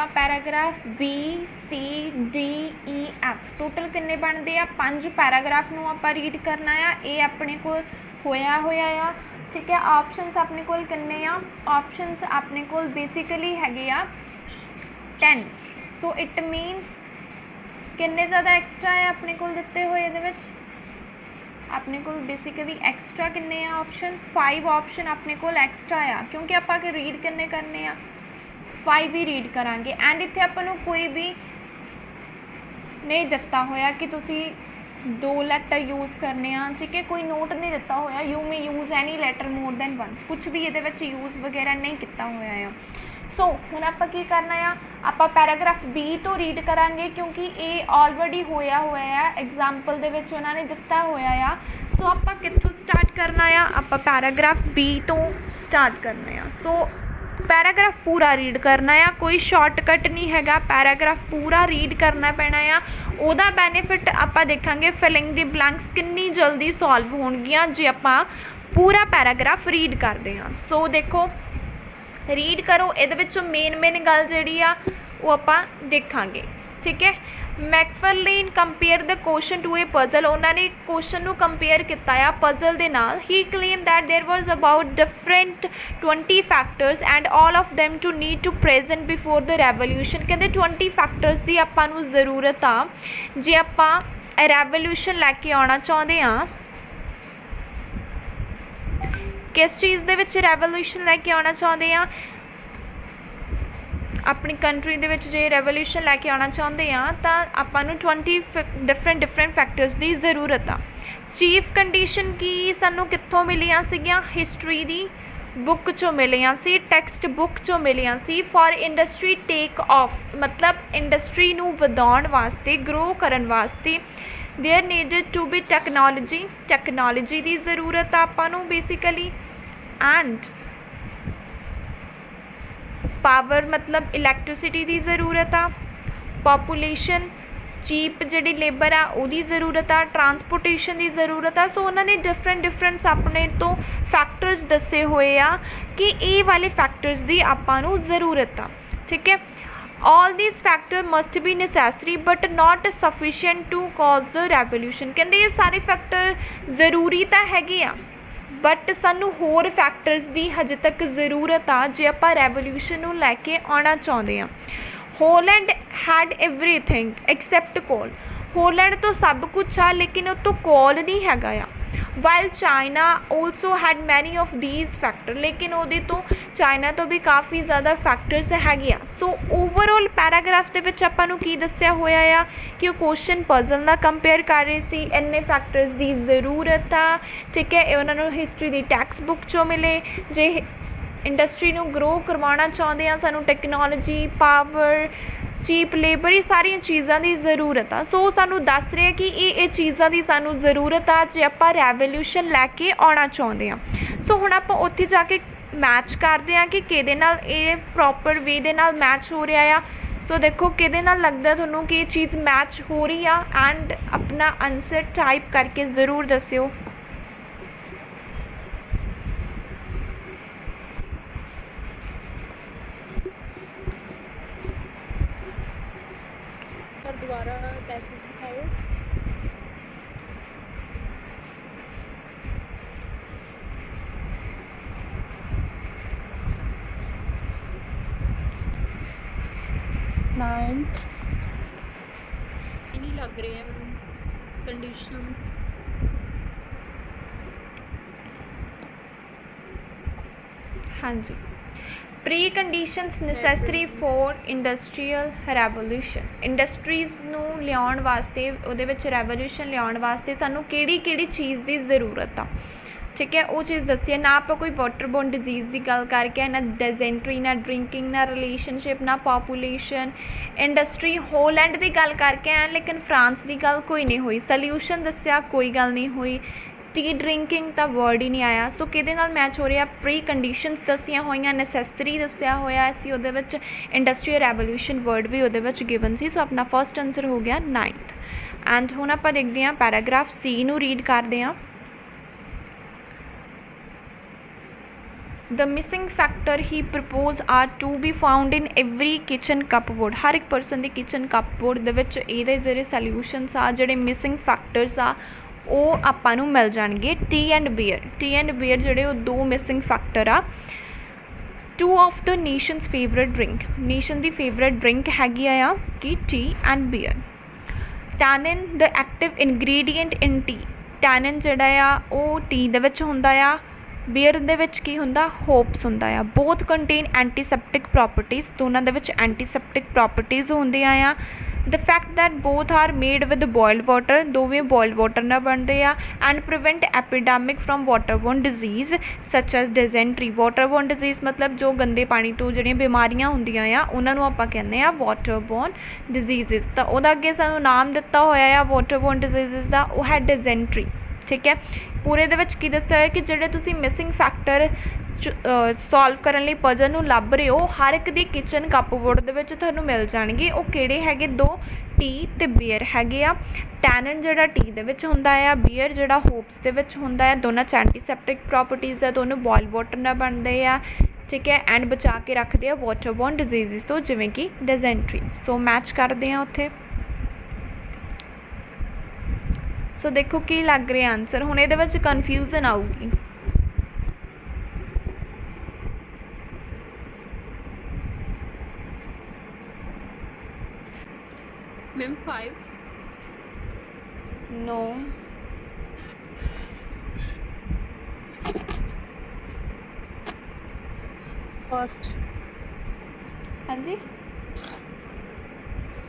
ਆਪਾਂ paragraph B C D E F total ਕਿੰਨੇ ਬਣਦੇ ਆ 5 ਪੈਰਾਗ੍ਰਾਫ ਨੂੰ ਆਪਾਂ ਰੀਡ ਕਰਨਾ ਆ। ਇਹ ਆਪਣੇ ਕੋਲ ਹੋਇਆ ਆ। ठीक है, ऑप्शंस अपने कोल किन्ने आ ऑप्शंस अपने कोल बेसिकली हैगे आ 10। सो इट मीनस किन्ने ज़्यादा एक्सट्रा है अपने कोल दिते हुए इहदे विच अपने कोल बेसिकली एक्सट्रा किन्ने आ ऑप्शन 5 ऑप्शन अपने कोल एक्सट्रा आ क्योंकि आपां के रीड किन्ने करने आ 5 ही रीड करांगे। एंड इत्थे आपां नूं कोई भी नहीं दिता होया कि तुसी 2 लैटर यूज़ करने आ। ठीक है, कोई नोट नहीं दिता होया you may use any letter more than once कुछ भी ये यूज़ वगैरह नहीं किया होया है। सो हुण आपां की करना आ आपां पैराग्राफ B तो रीड करांगे क्योंकि ये ऑलरेडी होया है एग्जाम्पल दे विच उन्हां ने दिता होया आ। सो आपां कित्थों स्टार्ट करना आ आपां पैराग्राफ B तो स्टार्ट करना आ। सो पैराग्राफ पूरा रीड करना आ, कोई शॉर्टकट नहीं हैगा, पैराग्राफ पूरा रीड करना पैना आ। ਉਹਦਾ ਬੈਨੀਫਿਟ ਆਪਾਂ ਦੇਖਾਂਗੇ ਫਿਲਿੰਗ ਦੀ ਬਲੈਂਕਸ ਕਿੰਨੀ ਜਲਦੀ ਸੋਲਵ ਹੋਣਗੀਆਂ ਜੇ ਆਪਾਂ ਪੂਰਾ ਪੈਰਾਗ੍ਰਾਫ ਰੀਡ ਕਰਦੇ ਹਾਂ। ਸੋ ਦੇਖੋ ਰੀਡ ਕਰੋ, ਇਹਦੇ ਵਿੱਚੋਂ ਮੇਨ ਗੱਲ ਜਿਹੜੀ ਆ ਉਹ ਆਪਾਂ ਦੇਖਾਂਗੇ। ਠੀਕ ਹੈ, McFarlane compare the question to a puzzle, ਉਹਨਾਂ ਨੇ ਕੁਐਸਚਨ ਨੂੰ ਕੰਪੇਅਰ ਕੀਤਾ ਆ ਪਜ਼ਲ ਦੇ ਨਾਲ। ਹੀ claim that there was about different 20 factors and all of them to need to present before the revolution। ਕਹਿੰਦੇ 20 ਫੈਕਟਰਸ ਦੀ ਆਪਾਂ ਨੂੰ ਜ਼ਰੂਰਤ ਆ ਜੇ ਆਪਾਂ ਰੈਵੋਲੂਸ਼ਨ ਲੈ ਕੇ ਆਉਣਾ ਚਾਹੁੰਦੇ ਹਾਂ। ਕਿਸ ਚੀਜ਼ ਦੇ ਵਿੱਚ ਰੈਵੋਲੂਸ਼ਨ ਲੈ ਕੇ ਆਉਣਾ ਚਾਹੁੰਦੇ ਹਾਂ अपनी कंट्री दे विच जे रेवोल्यूशन लैके आना चाहते हैं तो आपां नूं 20 डिफरेंट फैक्टर्स की ज़रूरत आ। चीफ कंडीशन की सानूं कित्थों मिलियां सीगियां हिस्टरी दी बुक चों मिलियां सी, टैक्सट बुक चों मिलियां सी। फॉर इंडस्ट्री टेक ऑफ मतलब इंडस्ट्री नूं वधाउण वास्ते ग्रो करन वास्ते there needed to be technology की ज़रूरत आ आपां नूं बेसिकली। एंड पावर मतलब इलैक्ट्रिसिटी की ज़रूरत आ। पॉपूलेशन चीप जी लेबर आ उहदी ज़रूरत आ। ट्रांसपोर्टेशन की ज़रूरत आ। सो उन्होंने डिफरेंट अपने तो फैक्टर्स दसे हुए आ कि ये वाले फैक्टर्स की आपां नूं ज़रूरत आ। ठीक है, all these factor must be necessary but not sufficient to cause the revolution. कहते ये सारे फैक्टर ज़रूरी तो हैगे आ बट सानू होर फैक्टर्स की हजे तक ज़रूरत आ जे आपां रेवोल्यूशन नूं लैके आना चाहुंदे आ। Holland had everything except coal, Holland तो सब कुछ आ लेकिन उस तो कोल नहीं हैगा आ। While China also had many of these factor, लेकिन उहदे तो चाइना तो भी काफ़ी ज़्यादा फैक्टर्स हैगे आ। सो ओवरऑल पैराग्राफ दे विच आपां नूं की दस्सिया होया आ कि क्वेश्चन पजल नाल कंपेयर कर रहे सी, इन्ने फैक्टर्स की ज़रूरत आ। ठीक है, उन्हां नूं हिस्टरी की टैक्स बुक चों मिले। जे इंडस्ट्री नूं ग्रो करवाना चाहुंदे आ सानूं टैक्नोलॉजी पावर चीप लेबर ये सारिया चीज़ों की ज़रूरत आ। सो सानू दस रहे कि ये चीज़ों की सानू ज़रूरत आ जे आपां रेवोल्यूशन लैके आना चाहुंदे आ। सो हुण आपां उत्थे जाके मैच करते हैं कि किहदे नाल ये प्रॉपर वे दे नाल मैच हो रहा आ। सो देखो किहदे नाल लगदा तुहानूं कि ये चीज़ मैच हो रही आ एंड अपना आंसर टाइप करके ज़रूर दस्सिओ। दोबारा पैसेज दिखाओ। नाइन्थ नहीं लग रहे हैं कंडीशंस। हाँ जी, preconditions necessary for industrial revolution. Industries नूं लियाउण वास्ते उहदे विच रेवोल्यूशन लियाउण वास्ते सानूं किहड़ी चीज़ की ज़रूरत आ। ठीक है, वो चीज़ दसी है। ना आप कोई वाटरबोर्न डिजीज़ की गल करके ना डिजेंट्री ना ड्रिंकिंग ना रिलेशनशिप ना पॉपूलेशन इंडस्ट्री होलैंड की गल करके हैं लेकिन फ्रांस की गल कोई नहीं हुई। सल्यूशन दसिया कोई गल नहीं हुई। टी ड्रिंकिंग का वर्ड ही नहीं आया। सो किहदे नाल मैच हो रहा प्री कंडीशनस दसिया हुई नैसैसरी दसिया होया सी उहदे विच इंडस्ट्रीयल रेवोल्यूशन वर्ड भी उहदे विच गिवन सी। सो अपना फर्स्ट आंसर हो गया 9th। एंड हुण आपां देखते हैं पैराग्राफ C नूं रीड करते हैं। द मिसिंग फैक्टर ही propose are to be found in every kitchen cupboard. हर एक परसन के किचन कपबोर्ड ਦੇ ਵਿੱਚ ਇਹਦੇ ਜਿਹੜੇ ਸੋਲਿਊਸ਼ਨਸ ਆ ਜਿਹੜੇ ਮਿਸਿੰਗ ਫੈਕਟਰਸ ਆ ਉਹ ਆਪਾਂ ਨੂੰ ਮਿਲ ਜਾਣਗੇ। ਟੀ ਐਂਡ ਬੀਅਰ ਜਿਹੜੇ ਉਹ ਦੋ ਮਿਸਿੰਗ ਫੈਕਟਰ ਆ। Two of the nation's favourite drink, nation ਦੀ ਫੇਵਰੇਟ ਡਰਿੰਕ ਹੈਗੀ ਆ ਕਿ tea and beer. Tannin the active ingredient in tea, tannin ਜਿਹੜਾ ਆ ਉਹ ਟੀ ਦੇ ਵਿੱਚ ਹੁੰਦਾ ਆ, ਬੀਅਰ ਦੇ ਵਿੱਚ ਕੀ ਹੁੰਦਾ, ਹੋਪਸ ਹੁੰਦਾ ਆ। ਬੋਥ ਕੰਟੇਨ ਐਂਟੀਸੈਪਟਿਕ ਪ੍ਰੋਪਰਟੀਜ਼, ਦੋਨਾਂ ਦੇ ਵਿੱਚ ਐਂਟੀਸੈਪਟਿਕ ਪ੍ਰੋਪਰਟੀਜ਼ ਹੁੰਦੀਆਂ ਆ। The fact that both are made with boiled water, ਦੋਵੇਂ ਬੋਇਲਡ ਵਾਟਰ ਨਾਲ ਬਣਦੇ ਆ। And prevent epidemic from waterborne disease such as dysentery. Waterborne disease ਮਤਲਬ ਜੋ ਗੰਦੇ ਪਾਣੀ ਤੋਂ ਜਿਹੜੀਆਂ ਬਿਮਾਰੀਆਂ ਹੁੰਦੀਆਂ ਆ ਉਹਨਾਂ ਨੂੰ ਆਪਾਂ ਕਹਿੰਦੇ ਆ ਵਾਟਰਬੋਰਨ ਡਿਜ਼ੀਜ਼ਸ। ਤਾਂ ਉਹਦਾ ਅੱਗੇ ਸਾਨੂੰ ਨਾਮ ਦਿੱਤਾ ਹੋਇਆ ਆ ਵਾਟਰਬੋਰਨ ਡਿਜ਼ੀਜ਼ਸ ਦਾ, ਉਹ ਹੈ ਡਿਜ਼ੈਂਟਰੀ। ਠੀਕ ਹੈ, ਪੂਰੇ ਦੇ ਵਿੱਚ ਕੀ ਦੱਸਿਆ ਹੈ ਕਿ ਜਿਹੜੇ ਤੁਸੀਂ ਮਿਸਿੰਗ ਫੈਕਟਰ ਸੋਲਵ ਕਰਨ ਲਈ ਪਜ਼ਲ ਨੂੰ ਲੱਭ ਰਹੇ ਹੋ ਹਰ ਇੱਕ ਦੀ ਕਿਚਨ ਕੱਪਬੋਰਡ ਦੇ ਵਿੱਚ ਤੁਹਾਨੂੰ ਮਿਲ ਜਾਣਗੇ। ਉਹ ਕਿਹੜੇ ਹੈਗੇ, ਦੋ, ਟੀ ਅਤੇ ਬੀਅਰ ਹੈਗੇ ਆ। ਟੈਨਨ ਜਿਹੜਾ ਟੀ ਦੇ ਵਿੱਚ ਹੁੰਦਾ ਆ, ਬੀਅਰ ਜਿਹੜਾ ਹੋਪਸ ਦੇ ਵਿੱਚ ਹੁੰਦਾ ਆ। ਦੋਨਾਂ 'ਚ ਐਂਟੀਸੈਪਟਿਕ ਪ੍ਰੋਪਰਟੀਜ਼ ਆ, ਦੋਨੋਂ ਬੋਇਲ ਵਾਟਰ ਨਾਲ ਬਣਦੇ ਆ। ਠੀਕ ਹੈ, ਐਂਡ ਬਚਾ ਕੇ ਰੱਖਦੇ ਆ ਵਾਟਰਬੋਰਨ ਡਿਜ਼ੀਜ਼ਸ ਤੋਂ ਜਿਵੇਂ ਕਿ ਡਿਜ਼ੈਂਟਰੀ। ਸੋ ਮੈਚ ਕਰਦੇ ਆ ਉੱਥੇ। ਸੋ ਦੇਖੋ ਕੀ ਲੱਗ ਰਿਹਾ ਆਨਸਰ। ਹੁਣ ਇਹਦੇ ਵਿੱਚ ਕਨਫਿਊਜ਼ਨ ਆਊਗੀ। मैम 5 नो, फर्स्ट हाँ जी,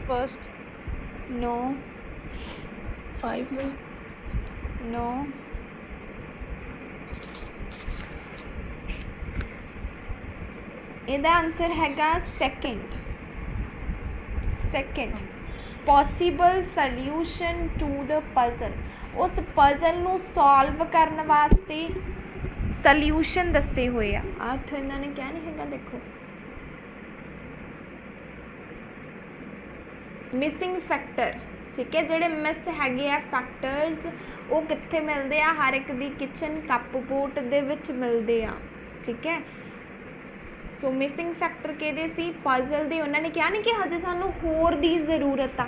फर्स्ट नो 5 में नो, ਇਹਦਾ ਆਨਸਰ ਹੈਗਾ second. Possible solution to the puzzle, ਉਸ ਪਜ਼ਲ ਨੂੰ ਸੋਲਵ ਕਰਨ ਵਾਸਤੇ ਸੋਲਿਊਸ਼ਨ ਦੱਸੇ ਹੋਏ ਆ। ਇੱਥੇ ਇਹਨਾਂ ਨੇ ਕਿਹਾ ਨਹੀਂ ਹੈਗਾ, ਦੇਖੋ ਮਿਸਿੰਗ ਫੈਕਟਰ। ਠੀਕ ਹੈ, ਜਿਹੜੇ ਮਿਸ ਹੈਗੇ ਆ ਫੈਕਟਰਸ ਉਹ ਕਿੱਥੇ ਮਿਲਦੇ ਆ, ਹਰ ਇੱਕ ਦੀ ਕਿਚਨ ਕੱਪਬੋਰਡ ਦੇ ਵਿੱਚ ਮਿਲਦੇ ਆ। ਠੀਕ ਹੈ, ਸੋ ਮਿਸਿੰਗ ਫੈਕਟਰ ਕਿਹਦੇ ਸੀ, ਪਜ਼ਲ ਦੇ। ਉਹਨਾਂ ਨੇ ਕਿਹਾ ਨਹੀਂ ਕਿ ਹਜੇ ਸਾਨੂੰ ਹੋਰ ਦੀ ਜ਼ਰੂਰਤ ਆ,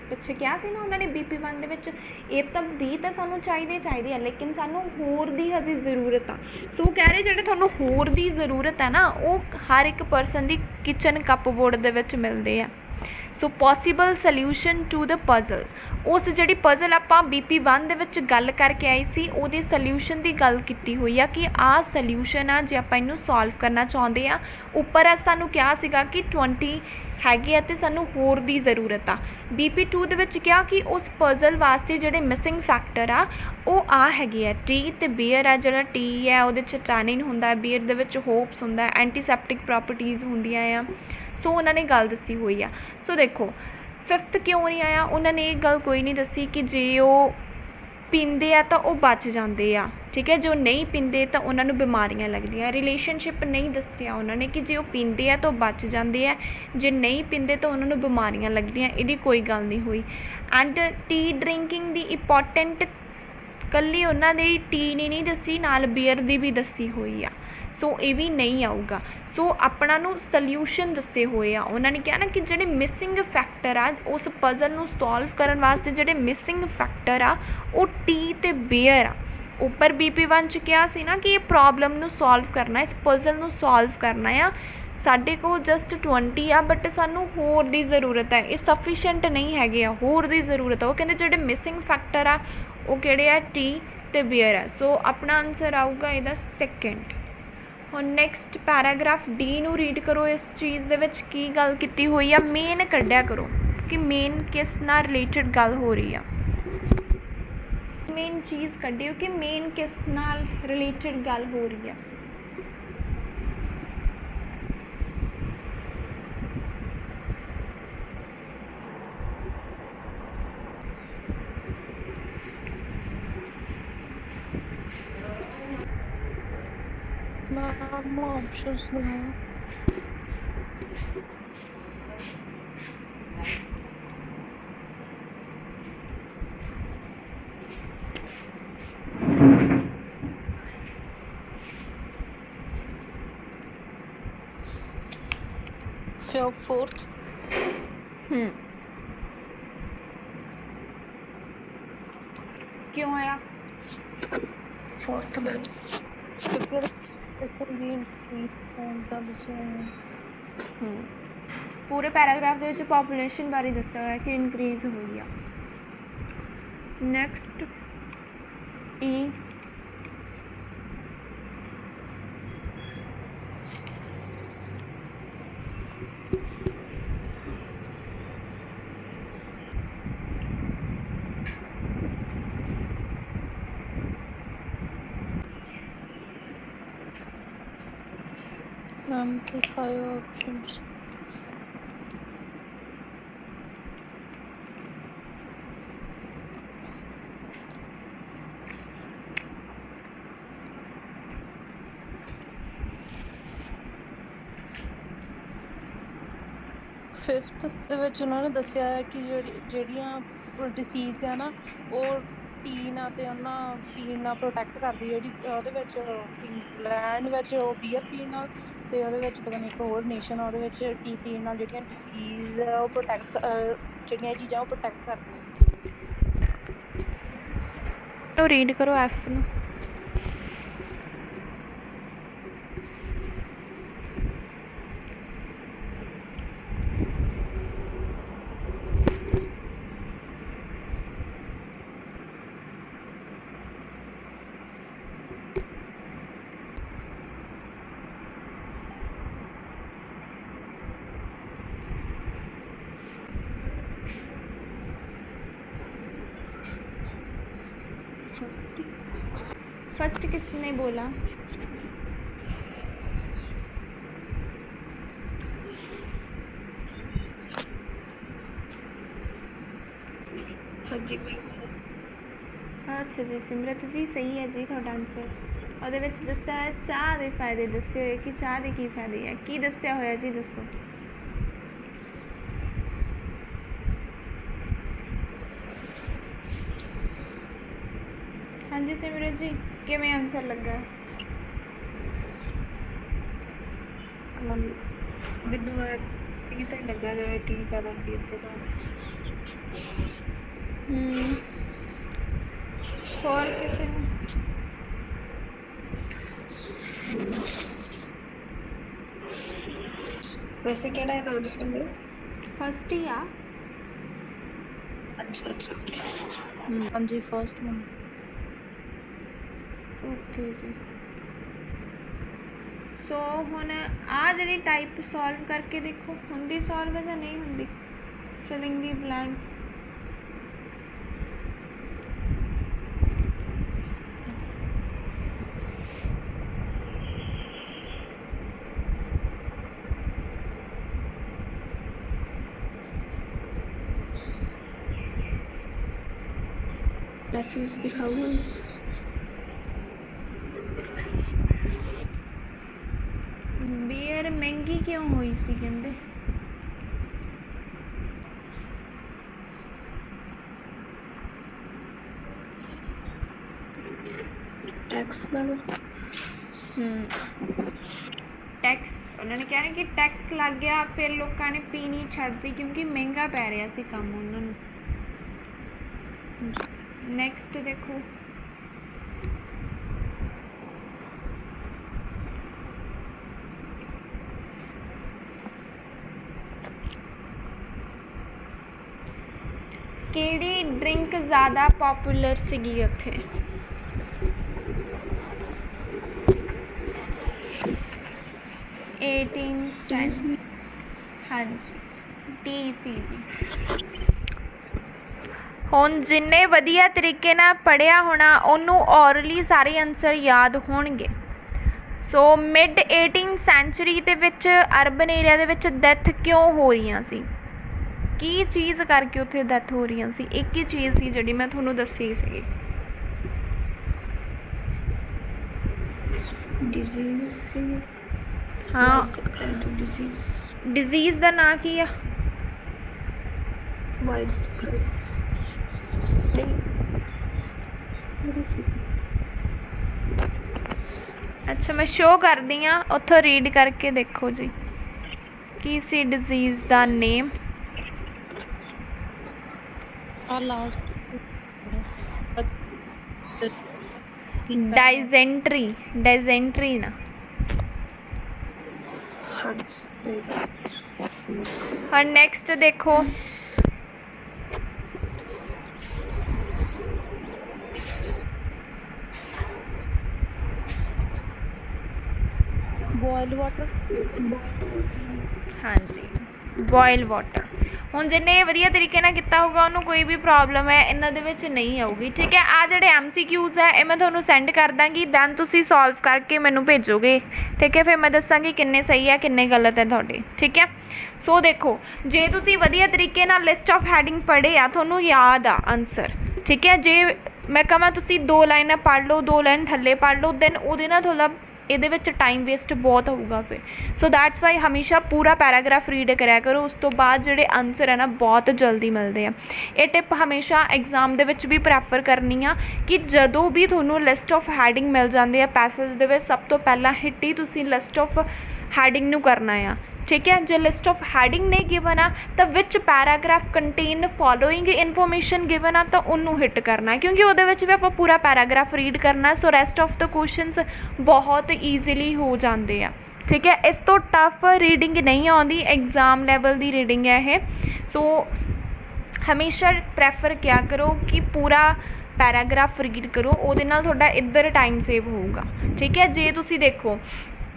ਪਿੱਛੇ ਕਿਹਾ ਸੀ ਨਾ ਉਹਨਾਂ ਨੇ BP1 ਦੇ ਵਿੱਚ, ਇਹ ਤਾਂ 20 ਤਾਂ ਸਾਨੂੰ ਚਾਹੀਦੇ ਆ ਲੇਕਿਨ ਸਾਨੂੰ ਹੋਰ ਦੀ ਹਜੇ ਜ਼ਰੂਰਤ ਆ। ਸੋ ਕਹਿ ਰਹੇ ਜਿਹੜੇ ਤੁਹਾਨੂੰ ਹੋਰ ਦੀ ਜ਼ਰੂਰਤ ਹੈ ਨਾ ਉਹ ਹਰ ਇੱਕ ਪਰਸਨ ਦੀ ਕਿਚਨ ਕੱਪਬੋਰਡ ਦੇ ਵਿੱਚ ਮਿਲਦੇ ਆ। So possible solution to the puzzle, ਉਸ ਜਿਹੜੀ ਪਜ਼ਲ ਆਪਾਂ BP1 ਦੇ ਵਿੱਚ ਗੱਲ ਕਰਕੇ ਆਏ ਸੀ ਉਹਦੇ ਸੋਲਿਊਸ਼ਨ ਦੀ ਗੱਲ ਕੀਤੀ ਹੋਈ ਆ ਕਿ ਆਹ ਸੋਲਿਊਸ਼ਨ ਆ ਜੇ ਆਪਾਂ ਇਹਨੂੰ ਸੋਲਵ ਕਰਨਾ ਚਾਹੁੰਦੇ ਆ। ਉੱਪਰ ਸਾਨੂੰ ਕਿਹਾ ਸੀਗਾ ਕਿ 20 ਹੈਗੇ ਆ ਅਤੇ ਸਾਨੂੰ ਹੋਰ ਦੀ ਜ਼ਰੂਰਤ ਆ। BP2 ਦੇ ਵਿੱਚ ਕਿਹਾ ਕਿ ਉਸ ਪਜ਼ਲ ਵਾਸਤੇ ਜਿਹੜੇ ਮਿਸਿੰਗ ਫੈਕਟਰ ਆ ਉਹ ਆ ਹੈਗੇ ਆ ਟੀ ਅਤੇ ਬੀਅਰ ਆ। ਜਿਹੜਾ ਟੀ ਹੈ ਉਹਦੇ 'ਚ ਟੈਨਿਨ ਹੁੰਦਾ, ਬੀਅਰ ਦੇ ਵਿੱਚ ਹੋਪਸ ਹੁੰਦਾ, ਐਂਟੀਸੈਪਟਿਕ ਪ੍ਰੋਪਰਟੀਜ਼ ਹੁੰਦੀਆਂ ਆ। ਸੋ ਉਹਨਾਂ ਨੇ ਗੱਲ ਦੱਸੀ ਹੋਈ ਆ। ਸੋ ਦੇਖੋ 5th ਕਿਉਂ ਨਹੀਂ ਆਇਆ, ਉਹਨਾਂ ਨੇ ਇਹ ਗੱਲ ਕੋਈ ਨਹੀਂ ਦੱਸੀ ਕਿ ਜੇ ਉਹ ਪੀਂਦੇ ਆ ਤਾਂ ਉਹ ਬਚ ਜਾਂਦੇ ਆ। ਠੀਕ ਹੈ, ਜੋ ਨਹੀਂ ਪੀਂਦੇ ਤਾਂ ਉਹਨਾਂ ਨੂੰ ਬਿਮਾਰੀਆਂ ਲੱਗਦੀਆਂ। ਰਿਲੇਸ਼ਨਸ਼ਿਪ ਨਹੀਂ ਦੱਸਿਆ ਉਹਨਾਂ ਨੇ ਕਿ ਜੇ ਉਹ ਪੀਂਦੇ ਆ ਤਾਂ ਉਹ ਬਚ ਜਾਂਦੇ ਆ, ਜੇ ਨਹੀਂ ਪੀਂਦੇ ਤਾਂ ਉਹਨਾਂ ਨੂੰ ਬਿਮਾਰੀਆਂ ਲੱਗਦੀਆਂ, ਇਹਦੀ ਕੋਈ ਗੱਲ ਨਹੀਂ ਹੋਈ। And T drinking the important ਇਕੱਲੀ ਉਹਨਾਂ ਦੀ ਟੀ ਨੇ ਨਹੀਂ ਦੱਸੀ, ਨਾਲ ਬੀਅਰ ਦੀ ਵੀ ਦੱਸੀ ਹੋਈ ਆ। ਸੋ ਇਹ ਵੀ ਨਹੀਂ ਆਊਗਾ। ਸੋ ਆਪਣਾ ਨੂੰ ਸੋਲਿਊਸ਼ਨ ਦੱਸੇ ਹੋਏ ਆ। ਉਹਨਾਂ ਨੇ ਕਿਹਾ ਨਾ ਕਿ ਜਿਹੜੇ ਮਿਸਿੰਗ ਫੈਕਟਰ ਆ ਉਸ ਪਜ਼ਲ ਨੂੰ ਸੋਲਵ ਕਰਨ ਵਾਸਤੇ ਜਿਹੜੇ ਮਿਸਿੰਗ ਫੈਕਟਰ ਆ ਉਹ ਟੀ ਅਤੇ ਬੀਅਰ ਆ। ਉੱਪਰ BP1 'ਚ ਕਿਹਾ ਸੀ ਨਾ ਕਿ ਇਹ ਪ੍ਰੋਬਲਮ ਨੂੰ ਸੋਲਵ ਕਰਨਾ, ਇਸ ਪਜ਼ਲ ਨੂੰ ਸੋਲਵ ਕਰਨਾ ਆ। ਸਾਡੇ ਕੋਲ ਜਸਟ 20 ਆ ਬਟ ਸਾਨੂੰ ਹੋਰ ਦੀ ਜ਼ਰੂਰਤ ਹੈ, ਇਹ ਸਫੀਸ਼ੀਐਂਟ ਨਹੀਂ ਹੈਗੇ ਆ, ਹੋਰ ਦੀ ਜ਼ਰੂਰਤ ਆ। ਉਹ ਕਹਿੰਦੇ ਜਿਹੜੇ ਮਿਸਿੰਗ ਫੈਕਟਰ ਆ ਉਹ ਕਿਹੜੇ ਆ, ਟੀ ਅਤੇ ਬੀਅਰ ਆ। ਸੋ ਆਪਣਾ ਆਨਸਰ ਆਊਗਾ ਇਹਦਾ ਸੈਕਿੰਡ। ਹੁਣ ਨੈਕਸਟ ਪੈਰਾਗ੍ਰਾਫ ਡੀ ਨੂੰ ਰੀਡ ਕਰੋ। ਇਸ ਚੀਜ਼ ਦੇ ਵਿੱਚ ਕੀ ਗੱਲ ਕੀਤੀ ਹੋਈ ਆ, ਮੇਨ ਕੱਢਿਆ ਕਰੋ ਕਿ ਮੇਨ ਕਿਸ ਨਾਲ ਰਿਲੇਟਡ ਗੱਲ ਹੋ ਰਹੀ ਆ। ਮੇਨ ਚੀਜ਼ ਕੱਢਿਓ ਕਿ ਮੇਨ ਕਿਸ ਨਾਲ ਰਿਲੇਟਡ ਗੱਲ ਹੋ ਰਹੀ ਆ। ऑप्शंस लगाओ। फोर्थ क्यों आया? फोर्थ मैम भी इंक्रीज होता ਦੱਸਿਆ ਹੈ ਪੂਰੇ ਪੈਰਾਗ੍ਰਾਫ ਦੇ ਵਿੱਚ ਪੋਪੂਲੇਸ਼ਨ ਬਾਰੇ ਦੱਸਿਆ ਹੋਇਆ ਕਿ ਇਨਕਰੀਜ਼ ਹੋਈ ਆ। ਨੈਕਸਟ ਈ मैम दिखाओ ऑप्शंस ਫਿਫਥ ਦੇ ਵਿੱਚ ਉਹਨਾਂ ਨੇ ਦੱਸਿਆ ਹੈ ਕਿ ਜਿਹੜੀਆਂ ਡਿਸੀਜ਼ ਆ ਨਾ ਉਹ ਟੀ ਨਾਲ ਤੇ ਉਹਨਾਂ ਪੀਣ ਨਾਲ ਪ੍ਰੋਟੈਕਟ ਕਰਦੀ ਜਿਹੜੀ ਉਹਦੇ ਵਿੱਚ ਇੰਗਲੈਂਡ ਵਿੱਚ ਉਹ ਬੀਅਰ ਪੀਣ ਨਾਲ ਤੇ ਉਹਦੇ ਵਿੱਚ ਪਤਾ ਨਹੀਂ ਇੱਕ ਹੋਰ ਨੇਸ਼ਨ ਉਹਦੇ ਵਿੱਚ ਟੀ ਪੀਣ ਨਾਲ ਜਿਹੜੀਆਂ ਡਿਸੀਜ਼ ਉਹ ਪ੍ਰੋਟੈਕਟ ਜਿਹੜੀਆਂ ਚੀਜ਼ਾਂ ਉਹ ਪ੍ਰੋਟੈਕਟ ਕਰਦੀਆਂ ਨੂੰ ਰੀਡ ਕਰੋ ਐਫ ਨੂੰ। फर्स्ट किसने बोला? हाँ जी अच्छा जी सिमरत जी सही है जी ਤੁਹਾਡਾ ਆਨਸਰ। ਉਹਦੇ ਵਿੱਚ ਦੱਸਿਆ ਹੈ ਚਾਹ ਦੇ ਫਾਇਦੇ ਦੱਸੇ ਹੋਏ ਕਿ ਚਾਹ ਦੇ ਕੀ ਫਾਇਦੇ ਹੈ, ਕੀ ਦੱਸਿਆ ਹੋਇਆ ਜੀ ਦੱਸੋ। ਹਾਂਜੀ ਸਿਮਰਤ ਜੀ ਕਿਵੇਂ ਆਨਸਰ ਲੱਗਾ? ਮੈਨੂੰ ਇਹ ਤਾਂ ਲੱਗਾ ਜਿਵੇਂ ਟੀ ਜ਼ਿਆਦਾ ਪੀਂਦੇ ਬਾਅਦ ਹੋਰ ਕਿਸੇ ਨੂੰ? वैसे केड़ा है आंसर में फर्स्ट ही आ। अच्छा अच्छा हाँ जी फर्स्ट वन ओके जी। सो हुण आ जिहड़ी टाइप सॉल्व करके देखो हुंदी सॉल्व है जां नहीं हुंदी। फिलिंग दी ब्लैंक्स मैसेज दिखाऊंगा बीयर महंगी क्यों हुई सी कहंदे? टैक्स वाला टैक्स उन्होंने कहा ना कि टैक्स लग गया फिर लोगों ने पीनी छड़ दी क्योंकि महंगा पै रहा सी काम उन्होंने। नेक्स्ट देखो केड़ी ड्रिंक ज़्यादा पॉपुलर सीगी उत्थे? हाँ जी टी सी जी। ਹੁਣ ਜਿੰਨੇ ਵਧੀਆ ਤਰੀਕੇ ਨਾਲ ਪੜ੍ਹਿਆ ਹੋਣਾ ਉਹਨੂੰ ਔਰਲੀ ਸਾਰੇ ਆਨਸਰ ਯਾਦ ਹੋਣਗੇ। ਸੋ ਮਿਡ 18th ਸੈਂਚੁਰੀ ਦੇ ਵਿੱਚ ਅਰਬਨ ਏਰੀਆ ਦੇ ਵਿੱਚ ਡੈਥ ਕਿਉਂ ਹੋ ਰਹੀਆਂ ਸੀ, ਕੀ ਚੀਜ਼ ਕਰਕੇ ਉੱਥੇ ਡੈਥ ਹੋ ਰਹੀਆਂ ਸੀ? ਇੱਕ ਹੀ ਚੀਜ਼ ਸੀ ਜਿਹੜੀ ਮੈਂ ਤੁਹਾਨੂੰ ਦੱਸੀ ਸੀਗੀ। डिजीज ਹਾਂ डिजीज ਡਿਜ਼ੀਜ਼ ਦਾ ਨਾਂ ਕੀ ਆ? वाइड स्प्रेड ਅੱਛਾ ਮੈਂ ਸ਼ੋ ਕਰਦੀ ਹਾਂ, ਉੱਥੋਂ ਰੀਡ ਕਰਕੇ ਦੇਖੋ ਜੀ। ਕੀ ਸੀ ਡਿਜ਼ੀਜ਼ ਦਾ ਨੇਮ? ਆ ਲਾਸਟ ਡਾਈਜ਼ੈਂਟਰੀ, ਡਾਈਜ਼ੈਂਟਰੀ ਨਾ। ਹੁਣ ਨੈਕਸਟ ਦੇਖੋ, ਬੋਇਲ ਵਾਟਰ। ਹਾਂਜੀ ਬੋਇਲ ਵਾਟਰ। ਹੁਣ ਜਿਹਨੇ ਵਧੀਆ ਤਰੀਕੇ ਨਾਲ ਕੀਤਾ ਹੋਊਗਾ ਉਹਨੂੰ ਕੋਈ ਵੀ ਪ੍ਰੋਬਲਮ ਹੈ ਇਹਨਾਂ ਦੇ ਵਿੱਚ ਨਹੀਂ ਆਊਗੀ। ਠੀਕ ਹੈ, ਆ ਜਿਹੜੇ MCQs ਹੈ ਇਹ ਮੈਂ ਤੁਹਾਨੂੰ ਸੈਂਡ ਕਰ ਦਾਂਗੀ, ਦੈਨ ਤੁਸੀਂ ਸੋਲਵ ਕਰਕੇ ਮੈਨੂੰ ਭੇਜੋਗੇ। ਠੀਕ ਹੈ, ਫਿਰ ਮੈਂ ਦੱਸਾਂਗੀ ਕਿੰਨੇ ਸਹੀ ਹੈ ਕਿੰਨੇ ਗਲਤ ਹੈ ਤੁਹਾਡੇ। ਠੀਕ ਹੈ, ਸੋ ਦੇਖੋ ਜੇ ਤੁਸੀਂ ਵਧੀਆ ਤਰੀਕੇ ਨਾਲ ਲਿਸਟ ਆਫ ਹੈਡਿੰਗ ਪੜ੍ਹੇ ਆ, ਤੁਹਾਨੂੰ ਯਾਦ ਆ ਆਨਸਰ। ਠੀਕ ਹੈ, ਜੇ ਮੈਂ ਕਹਾਂ ਤੁਸੀਂ 2 ਲਾਈਨਾਂ ਪੜ੍ਹ ਲਓ, 2 ਲਾਈਨ ਥੱਲੇ ਪੜ੍ਹ ਲਓ, ਦੈਨ ਉਹਦੇ ਨਾਲ ਥੋੜ੍ਹਾ ਇਹਦੇ ਵਿੱਚ ਟਾਈਮ ਵੇਸਟ ਬਹੁਤ ਹੋਊਗਾ ਫਿਰ। ਸੋ ਦੈਟਸ ਵਾਈ ਹਮੇਸ਼ਾ ਪੂਰਾ ਪੈਰਾਗ੍ਰਾਫ ਰੀਡ ਕਰਿਆ ਕਰੋ, ਉਸ ਤੋਂ ਬਾਅਦ ਜਿਹੜੇ ਆਨਸਰ ਹੈ ਨਾ ਬਹੁਤ ਜਲਦੀ ਮਿਲਦੇ ਆ। ਇਹ ਟਿਪ ਹਮੇਸ਼ਾ ਐਗਜ਼ਾਮ ਦੇ ਵਿੱਚ ਵੀ ਪ੍ਰੈਫਰ ਕਰਨੀ ਆ ਕਿ ਜਦੋਂ ਵੀ ਤੁਹਾਨੂੰ ਲਿਸਟ ਆਫ ਹੈਡਿੰਗ ਮਿਲ ਜਾਂਦੇ ਆ ਪੈਸੇਜ ਦੇ ਵਿੱਚ, ਸਭ ਤੋਂ ਪਹਿਲਾਂ ਹਿੱਟ ਹੀ ਤੁਸੀਂ ਲਿਸਟ ਆਫ ਹੈਡਿੰਗ ਨੂੰ ਕਰਨਾ ਆ। ਠੀਕ ਹੈ, ਜੇ ਲਿਸਟ ਆਫ ਹੈਡਿੰਗ ਨਹੀਂ ਗਿਵਨ ਆ ਤਾਂ ਵਿੱਚ paragraph contain following information given ਆ ਤਾਂ ਉਹਨੂੰ ਹਿੱਟ ਕਰਨਾ, ਕਿਉਂਕਿ ਉਹਦੇ ਵਿੱਚ ਵੀ ਆਪਾਂ ਪੂਰਾ ਪੈਰਾਗ੍ਰਾਫ ਰੀਡ ਕਰਨਾ। ਸੋ ਰੈਸਟ ਆਫ ਦ ਕੁਐਸਚਨਸ ਬਹੁਤ ਈਜ਼ੀਲੀ ਹੋ ਜਾਂਦੇ ਆ। ਠੀਕ ਹੈ, ਇਸ ਤੋਂ ਟਫ ਰੀਡਿੰਗ ਨਹੀਂ ਆਉਂਦੀ, ਐਗਜ਼ਾਮ ਲੈਵਲ ਦੀ ਰੀਡਿੰਗ ਹੈ ਇਹ। ਸੋ ਹਮੇਸ਼ਾ ਪ੍ਰੈਫਰ ਕਿਆ ਕਰੋ ਕਿ ਪੂਰਾ ਪੈਰਾਗ੍ਰਾਫ ਰੀਡ ਕਰੋ, ਉਹਦੇ ਨਾਲ ਤੁਹਾਡਾ ਇੱਧਰ ਟਾਈਮ ਸੇਵ ਹੋਊਗਾ। ਠੀਕ ਹੈ, ਜੇ ਤੁਸੀਂ ਦੇਖੋ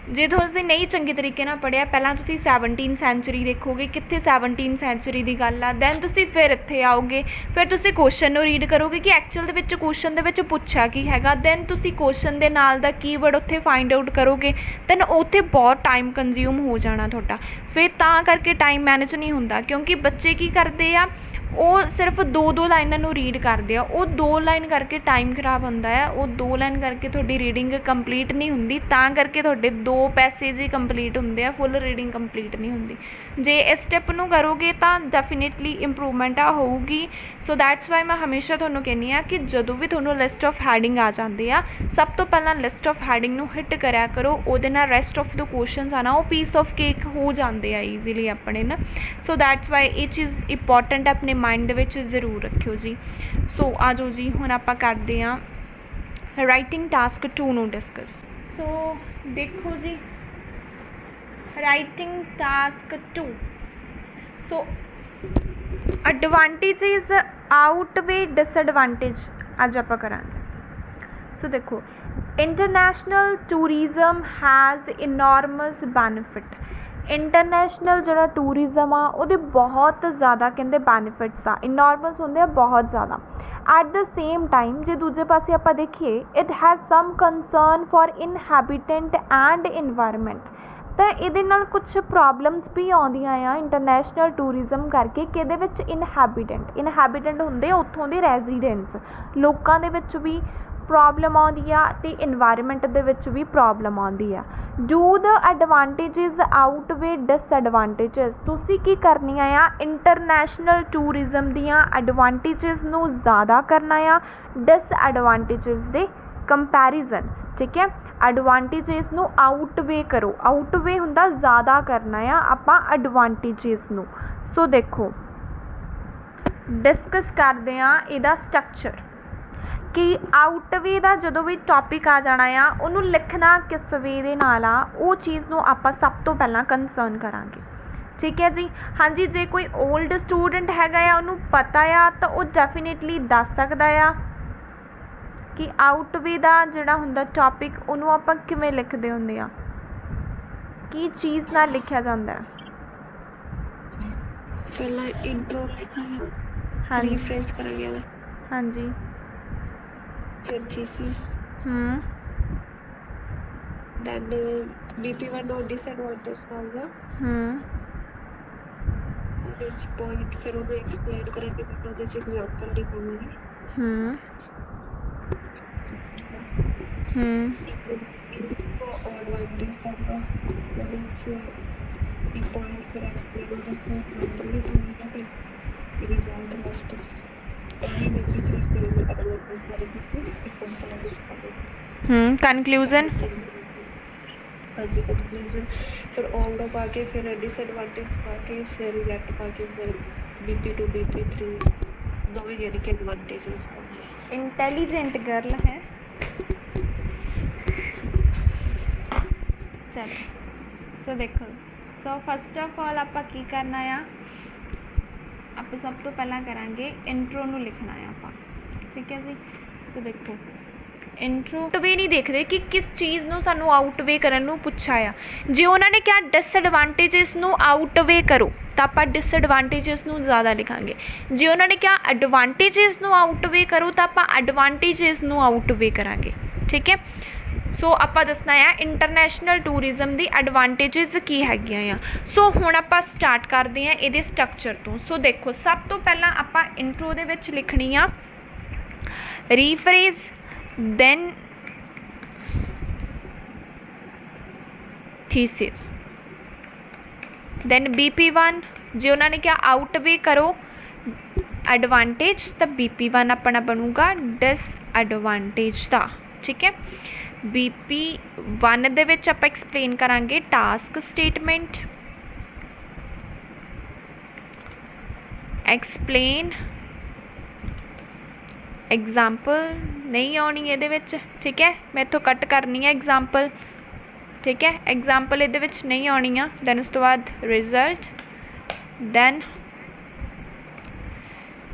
ਜੇ ਤੁਸੀਂ ਨਹੀਂ ਚੰਗੇ ਤਰੀਕੇ ਨਾਲ ਪੜ੍ਹਿਆ, ਪਹਿਲਾਂ ਤੁਸੀਂ 17th ਸੈਂਚੁਰੀ ਦੇਖੋਗੇ, ਕਿੱਥੇ 17th ਸੈਂਚੁਰੀ ਦੀ ਗੱਲ ਆ, ਦੈਨ ਤੁਸੀਂ ਫਿਰ ਇੱਥੇ ਆਓਗੇ, ਫਿਰ ਤੁਸੀਂ ਕੁਐਸਚਨ ਨੂੰ ਰੀਡ ਕਰੋਗੇ ਕਿ ਐਕਚੁਅਲ ਦੇ ਵਿੱਚ ਕੁਐਸਚਨ ਦੇ ਵਿੱਚ ਪੁੱਛਿਆ ਕੀ ਹੈਗਾ, ਦੈਨ ਤੁਸੀਂ ਕੁਐਸਚਨ ਦੇ ਨਾਲ ਦਾ ਕੀਵਰਡ ਉੱਥੇ ਫਾਈਂਡ ਆਊਟ ਕਰੋਗੇ, ਦੈਨ ਉੱਥੇ ਬਹੁਤ ਟਾਈਮ ਕੰਜ਼ਿਊਮ ਹੋ ਜਾਣਾ ਤੁਹਾਡਾ। ਫਿਰ ਤਾਂ ਕਰਕੇ ਟਾਈਮ ਮੈਨੇਜ ਨਹੀਂ ਹੁੰਦਾ, ਕਿਉਂਕਿ ਬੱਚੇ ਕੀ ਕਰਦੇ ਆ, ਉਹ ਸਿਰਫ 2 ਲਾਈਨਾਂ ਨੂੰ ਰੀਡ ਕਰਦੇ ਆ, ਉਹ 2 ਲਾਈਨ ਕਰਕੇ ਟਾਈਮ ਖਰਾਬ ਹੁੰਦਾ ਆ, ਉਹ 2 ਲਾਈਨ ਕਰਕੇ ਤੁਹਾਡੀ ਰੀਡਿੰਗ ਕੰਪਲੀਟ ਨਹੀਂ ਹੁੰਦੀ, ਤਾਂ ਕਰਕੇ ਤੁਹਾਡੇ 2 ਪੈਸੇਜ ਹੀ ਕੰਪਲੀਟ ਹੁੰਦੇ ਆ, ਫੁੱਲ ਰੀਡਿੰਗ ਕੰਪਲੀਟ ਨਹੀਂ ਹੁੰਦੀ। ਜੇ ਇਸ ਸਟੈਪ ਨੂੰ ਕਰੋਗੇ ਤਾਂ ਡੈਫੀਨੇਟਲੀ ਇੰਪਰੂਵਮੈਂਟ ਆ ਹੋਊਗੀ। ਸੋ ਦੈਟਸ ਵਾਈ ਮੈਂ ਹਮੇਸ਼ਾ ਤੁਹਾਨੂੰ ਕਹਿੰਦੀ ਹਾਂ ਕਿ ਜਦੋਂ ਵੀ ਤੁਹਾਨੂੰ ਲਿਸਟ ਆਫ ਹੈਡਿੰਗ ਆ ਜਾਂਦੇ ਆ, ਸਭ ਤੋਂ ਪਹਿਲਾਂ ਲਿਸਟ ਆਫ ਹੈਡਿੰਗ ਨੂੰ ਹਿੱਟ ਕਰਿਆ ਕਰੋ, ਉਹਦੇ ਨਾਲ ਰੈਸਟ ਆਫ ਦ ਕੁਐਸਚਨਸ ਆ ਨਾ ਉਹ ਪੀਸ ਆਫ ਕੇਕ ਹੋ ਜਾਂਦੇ ਆ ਈਜ਼ੀਲੀ ਆਪਣੇ ਨਾ। ਸੋ ਦੈਟਸ ਵਾਈ ਇਹ ਚੀਜ਼ ਇੰਪੋਰਟੈਂਟ ਆਪਣੇ ਮਾਈਂਡ ਦੇ ਵਿੱਚ ਜ਼ਰੂਰ ਰੱਖਿਓ ਜੀ। ਸੋ ਆ ਜਾਓ ਜੀ, ਹੁਣ ਆਪਾਂ ਕਰਦੇ ਹਾਂ ਰਾਈਟਿੰਗ ਟਾਸਕ 2 ਨੂੰ ਡਿਸਕਸ। ਸੋ ਦੇਖੋ ਜੀ, writing task 2। So advantages outweigh disadvantage ਅੱਜ ਆਪਾਂ ਕਰਾਂਗੇ। ਸੋ ਦੇਖੋ, international tourism has enormous benefit. International ਜਿਹੜਾ ਟੂਰਿਜ਼ਮ ਆ ਉਹਦੇ ਬਹੁਤ ਜ਼ਿਆਦਾ ਕਹਿੰਦੇ ਬੈਨੀਫਿਟਸ ਆ, ਇਨੋਰਮਸ ਹੁੰਦੇ ਆ ਬਹੁਤ ਜ਼ਿਆਦਾ। ਐਟ ਦ ਸੇਮ ਟਾਈਮ ਜੇ ਦੂਜੇ ਪਾਸੇ ਆਪਾਂ ਦੇਖੀਏ, it has some concern for inhabitant and environment. ਤਾਂ ਇਹਦੇ ਨਾਲ ਕੁਛ ਪ੍ਰੋਬਲਮਸ ਵੀ ਆਉਂਦੀਆਂ ਆ ਇੰਟਰਨੈਸ਼ਨਲ ਟੂਰਿਜ਼ਮ ਕਰਕੇ, ਕਿ ਇਹਦੇ ਵਿੱਚ ਇਨਹੈਬੀਟੈਂਟ ਹੁੰਦੇ ਆ ਉੱਥੋਂ ਦੇ ਰੈਜ਼ੀਡੈਂਟਸ, ਲੋਕਾਂ ਦੇ ਵਿੱਚ ਵੀ ਪ੍ਰੋਬਲਮ ਆਉਂਦੀ ਆ ਅਤੇ ਇਨਵਾਇਰਮੈਂਟ ਦੇ ਵਿੱਚ ਵੀ ਪ੍ਰੋਬਲਮ ਆਉਂਦੀ ਆ। Do the advantages outweigh disadvantages. ਤੁਸੀਂ ਕੀ ਕਰਨੀਆਂ ਆ, ਇੰਟਰਨੈਸ਼ਨਲ ਟੂਰਿਜ਼ਮ ਦੀਆਂ ਐਡਵਾਂਟੇਜਸ ਨੂੰ ਜ਼ਿਆਦਾ ਕਰਨਾ ਆ ਡਿਸਐਡਵਾਂਟੇਜਸ ਦੇ ਕੰਪੈਰੀਜ਼ਨ। ਠੀਕ ਹੈ, ਐਡਵਾਂਟੇਜਸ ਨੂੰ ਆਊਟਵੇ ਕਰੋ, ਆਊਟਵੇ ਹੁੰਦਾ ਜ਼ਿਆਦਾ ਕਰਨਾ ਆ ਆਪਾਂ ਐਡਵਾਂਟੇਜਸ ਨੂੰ। ਸੋ ਦੇਖੋ, ਡਿਸਕਸ ਕਰਦੇ ਹਾਂ ਇਹਦਾ ਸਟਰਕਚਰ ਕਿ ਆਊਟਵੇ ਦਾ ਜਦੋਂ ਵੀ ਟੌਪਿਕ ਆ ਜਾਣਾ ਆ, ਉਹਨੂੰ ਲਿਖਣਾ ਕਿਸ ਵੇ ਦੇ ਨਾਲ ਆ, ਉਹ ਚੀਜ਼ ਨੂੰ ਆਪਾਂ ਸਭ ਤੋਂ ਪਹਿਲਾਂ ਕੰਸਰਨ ਕਰਾਂਗੇ। ਠੀਕ ਹੈ ਜੀ, ਹਾਂਜੀ। ਜੇ ਕੋਈ ਓਲਡ ਸਟੂਡੈਂਟ ਹੈਗਾ ਆ, ਉਹਨੂੰ ਪਤਾ ਆ, ਤਾਂ ਉਹ ਡੈਫੀਨੇਟਲੀ ਦੱਸ ਸਕਦਾ ਆ ਕਿ ਆਊਟਵੇ ਦਾ ਜਿਹੜਾ ਹੁੰਦਾ ਟੌਪਿਕ, ਉਹਨੂੰ ਆਪਾਂ ਕਿਵੇਂ ਲਿਖਦੇ ਹੁੰਦੇ ਆ, ਕੀ ਚੀਜ਼ ਨਾਲ ਲਿਖਿਆ ਜਾਂਦਾ ਹੈ। ਪਹਿਲਾਂ ਇੰਟਰੋ ਲਿਖਾਂਗੇ, ਹਾਂਜੀ ਰੀਫਰੇਸ਼ ਕਰਾਂਗੇ, ਹਾਂਜੀ, ਫਿਰ ਥੀਸਿਸ, ਦੈਨ BP1 ਨੂੰ ਡਿਸਐਡਵਾਂਟੇਜ ਆਊਗਾ, ਉਹਦੇ 'ਚ ਪੁਆਇੰਟ, ਫਿਰ ਉਹਨੂੰ ਐਕਸਪਲੇਨ ਕਰਾਂਗੇ, ਫਿਰ ਉਹਦੇ 'ਚ ਐਗਜ਼ਾਮਪਲ ਲਿਖਾਂਗੇ। ਐਡਵਾਂਟੇਜ ਦਾ ਉਹਦੇ 'ਚ ਵੀ ਪੁਆਇੰਟ, ਫਿਰ ਐਕਸਪਲੇਨ, ਉਹਦੇ 'ਚ ਐਗਜ਼ਾਮਪਲ ਲਿਖਾਂਗੇ, ਫਿਰ ਰਿਜ਼ਲਟ ਲਾਸਟ 'ਚ conclusion हाँ जी कंक्लूजन, फिर ऑल द पा के फिर डिसएडवांटेज पा के फिर लेट पा के फिर BP2 BP3 दोवें यानी कि एडवांटेजेस पाने। इंटैलीजेंट गर्ल है। चलो सो देखो, सो फस्ट ऑफ ऑल आप की करना आ, आप सब तो पहला करांगे इंट्रो नू लिखना है आप, ठीक है जी। सो देखो इंट्रो वे नहीं देखते कि किस चीज़ नू सानू आउटवे करन नू पुछा आ। जे उन्होंने क्या डिसएडवांटेजेस नू आउटवे करो तो आप डिसएडवांटेजेस नू ज़्यादा लिखांगे। जे उन्होंने क्या एडवांटेजेस नू आउटवे करो तो आप एडवांटेजेस नू आउटवे करांगे, ठीक है। सो आप दसना आ इंटरनेशनल टूरिज्म की एडवांटेजेस की हैगियां। सो हुण आप स्टार्ट करते हैं ये स्ट्रक्चर तो। सो देखो सब तो पहला आप इंट्रो दे विच लिखनी आ rephrase, then thesis, then BP1 जे उन्होंने क्या आउटवे करो एडवांटेज तो BP1 अपना बनूगा डिसएडवांटेज का, ठीक है। BP1 दे विच आप एक्सप्लेन करांगे टास्क स्टेटमेंट, एक्सप्लेन एग्जाम्पल नहीं आनी ये, ठीक है। मैं इतों कट करनी है एग्जाम्पल, ठीक है। एग्जाम्पल ये नहीं आनी आ। दैन उस तो बाद रिजल्ट, दैन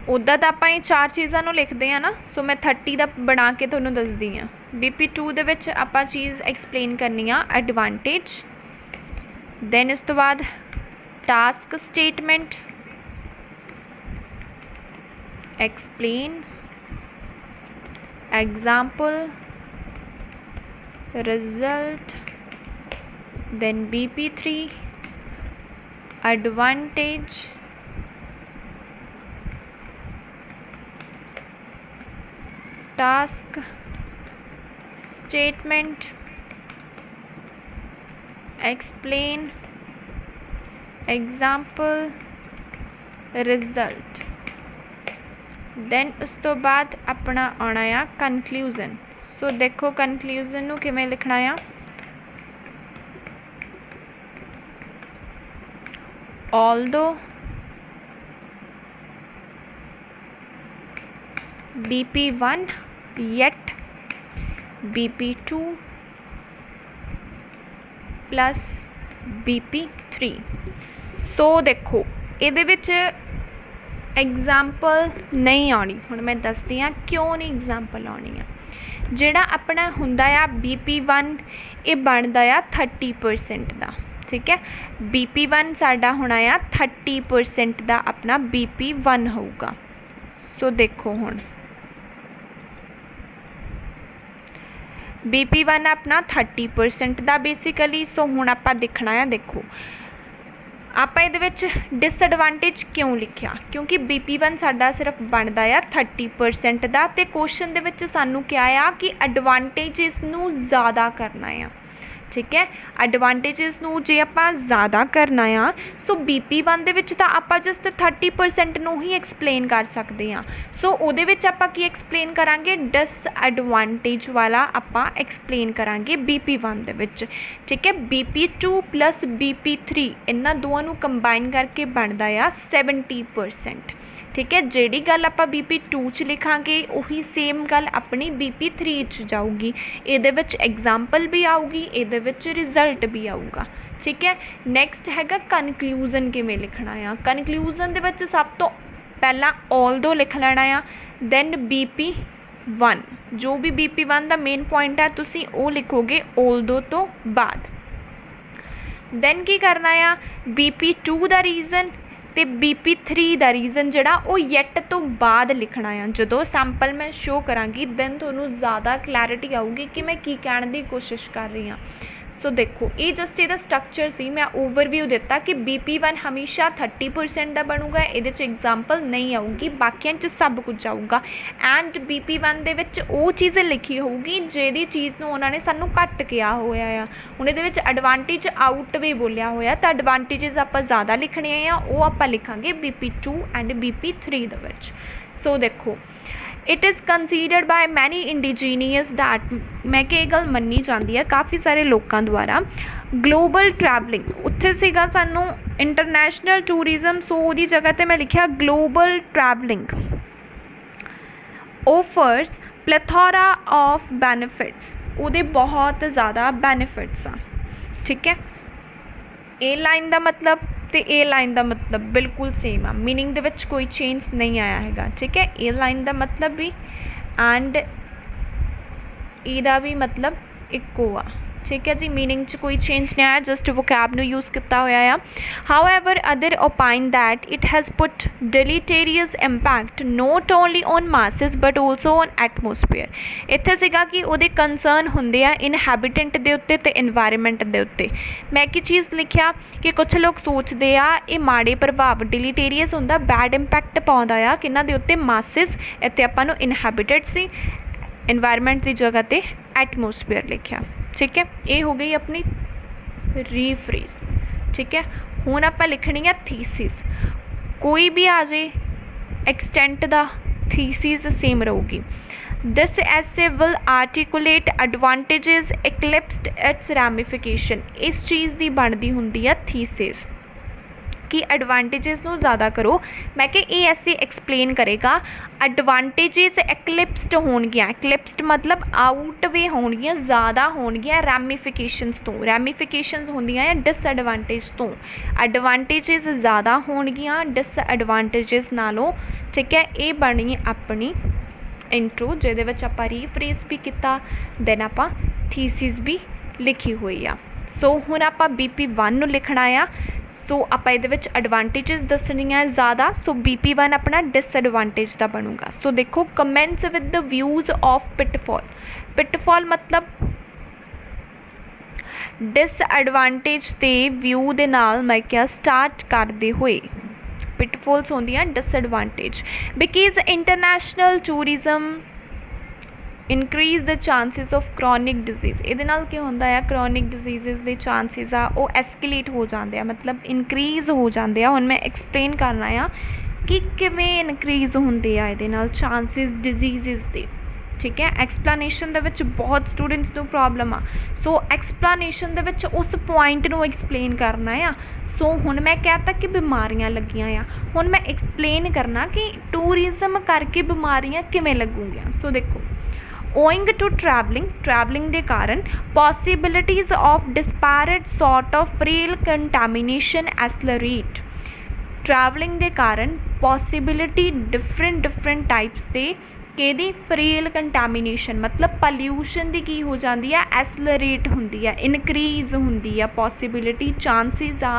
उदा तो आप ये 4 चीज़ों लिखते हैं ना। सो मैं 30 का बना के थोनों दसदी हाँ। BP2 दे विच आप चीज़ एक्सप्लेन करनी आ एडवांटेज, दैन उस तो बाद task statement, explain example, result, then BP3 advantage, task statement, explain, example, result, then उस तो बाद अपना आना आ कनक्लूजन। सो देखो कनक्लूजन नू किवें लिखना आ, although BP1 yet BP2 plus BP3। So देखो ये एग्जाम्पल नहीं आनी। हुण मैं दसदी हाँ क्यों नहीं एग्जाम्पल आनी आ। जिहड़ा अपना हुंदा आ BP1 ये बनदा आ 30% का, ठीक है। BP1 साडा होना आ 30% का अपना BP1 होगा। सो देखो हुण BP1 अपना 30% का बेसिकली। सो हुण आपां देखना है, देखो आप ये डिसएडवांटेज क्यों लिखा, क्योंकि BP1 साडा सिर्फ बनता है 30% का। तो क्वेश्चन दे विच सानू क्या आ कि एडवांटेजिस नू ज़्यादा करना है, ठीक है। एडवांटेजिस नू जे आपां ज़्यादा करना आ, सो BP1 दे विच तां आपां जस्ट 30% नू ही एक्सप्लेन कर सकते हैं। सो उहदे विच आपां की एक्सप्लेन करांगे डिसएडवांटेज वाला आपां एक्सप्लेन करांगे BP1 दे विच, ठीक है। BP2 प्लस BP3 इन्हां दोवां नू कंबाइन करके बनदा आ 70%, ठीक है। जिहड़ी गल आपां BP2 च लिखांगे उही सेम गल अपनी BP3 च जाऊगी। इहदे विच एग्जाम्पल भी आऊगी, इहदे विच रिजल्ट भी आऊगा, ठीक है। नैक्सट हैगा कनक्लूजन किवें लिखना आ। कनक्लूजन दे विच सब तो पहला ऑल्दो लिख लेना आ, दैन BP1 जो भी BP1 का मेन पॉइंट है तुसीं वो लिखोगे ऑल्दो तो बाद। दैन की करना आ BP2 का रीजन तो BP3 का रीजन जिहड़ा वो येट तो बाद लिखना है। जो सैंपल मैं शो करांगी दैन तुहानूं ज़्यादा क्लैरिटी आऊगी कि मैं की कहने की कोशिश कर रही हाँ। सो देखो ये जस्ट ये स्ट्रक्चर सी मैं ओवरव्यू दिता कि BP1 हमेशा 30% का बनूगा, ये एग्जाम्पल नहीं आऊगी, बाकियां च सब कुछ आऊगा। एंड BP1 दे विच वो चीज़ लिखी होगी जिहदी चीज़ नूं उन्होंने सानू घट किया होया आ। हुण इहदे विच एडवांटेज आउटवे बोलिया होया तो एडवांटेजिज आपां ज़्यादा लिखने आ, वो आपां लिखांगे BP2 एंड BP3 दे विच। सो देखो it is considered by many indigenous that मैं कि गल मन्नी जाती है काफ़ी सारे लोगों द्वारा ग्लोबल ट्रैवलिंग उत्थे सीगा सानू इंटरनेशनल टूरिज्म सो उहदी जगह ते मैं लिखिया global travelling offers plethora of benefits ਉਹਦੇ बहुत ज़्यादा बेनिफिट्स आ ठीक है। ए लाइन का मतलब तो ए लाइन का मतलब बिल्कुल सेम आ मीनिंग दे विच कोई चेंज नहीं आया हैगा ठीक है। ए लाइन का मतलब भी एंड ई दा भी मतलब इक्को आ ठीक है जी मीनिंग च कोई चेंज नहीं आया जस्ट वोकैब नू यूज़ किया होया आ। However other opine that it has put deleterious impact not only on masses but also on atmosphere इत्थे सीगा कि उहदे कंसर्न हुंदे आ इनहैबिटेंट दे उत्ते ते एनवायरनमेंट दे उत्ते। मैं की चीज़ लिखिया कि कुछ लोग सोचते आ ये माड़े प्रभाव डिलीटेरियस हुंदा बैड इंपैक्ट पाउंदा आ किन्हां दे उत्ते मासिस इत्थे आपां नूं इनहैबिटेड सी एनवायरनमेंट की जगह ते एटमोसफेयर लिखिया ठीक है। ये हो गई अपनी रीफ्रेज ठीक है। हुण आपां लिखनी है थीसिस कोई भी आ जाए एक्सटेंट दा थीसिस सेम रहूगी। दिस ऐसे will articulate advantages एक्लिप्स्ड it's ramification इस चीज़ की बनती हुंदी है थीसिस कि एडवांटेजेस नू ज़्यादा करो। मैं कि ये ऐसे एक्सप्लेन करेगा एडवांटेजेस एक्लिप्स्ड होणगियां एक्लिप्स्ड मतलब आउटवे होणगियां ज़्यादा होणगियां रैमिफिकेशनस तो रैमिफिकेशनस होंदियां या डिसएडवांटेज तो एडवांटेजेस ज़्यादा होणगियां डिसएडवांटेजेस नालों ठीक है। ये बनी अपनी इंट्रो जिहदे विच आपां रीफ्रेज भी किया दैन आपां थीसिस भी लिखी हुई आ। सो हुण आपां BP1 नूं लिखना आ। सो आपां इहदे विच एडवांटेजेस दसणियां ज़्यादा सो BP1 अपना डिसएडवांटेज का बनूगा। सो देखो comments with the views of pitfall pitfall मतलब डिसएडवांटेज ते व्यू दे नाल मैं क्या स्टार्ट करदे होए पिटफॉल्स होंदियां disadvantage because international tourism increase the chances of chronic disease ये की होंदा है क्रॉनिक डिजीज़ के चांसिस आ वो एस्केलेट हो जाते हैं मतलब इनक्रीज हो जाते हैं। हुण मैं एक्सप्लेन करना आ कि किवें इनक्रीज होंदे आ इहदे नाल चांसिस डिजीज़ दे ठीक है। एक्सप्लेनेशन दे विच बहुत स्टूडेंट्स नूं प्रॉब्लम आ सो एक्सप्लेनेशन दे विच उस पॉइंट नूं एक्सप्लेन करना आ। सो हुण मैं कहता कि बीमारियां लगियां आ हुण मैं एक्सप्लेन करना कि टूरिज्म करके बीमारियां किवें लगूंगियां। सो देखो owing to traveling के कारण possibilities of disparate sort of frail contamination accelerate traveling के कारण possibility different types ਦੇ ਕਿਹਦੀ फ्रेल contamination मतलब pollution ਦੀ ਕੀ ਹੋ ਜਾਂਦੀ ਹੈ accelerate ਹੁੰਦੀ ਹੈ increase ਹੁੰਦੀ ਹੈ possibility chances ਆ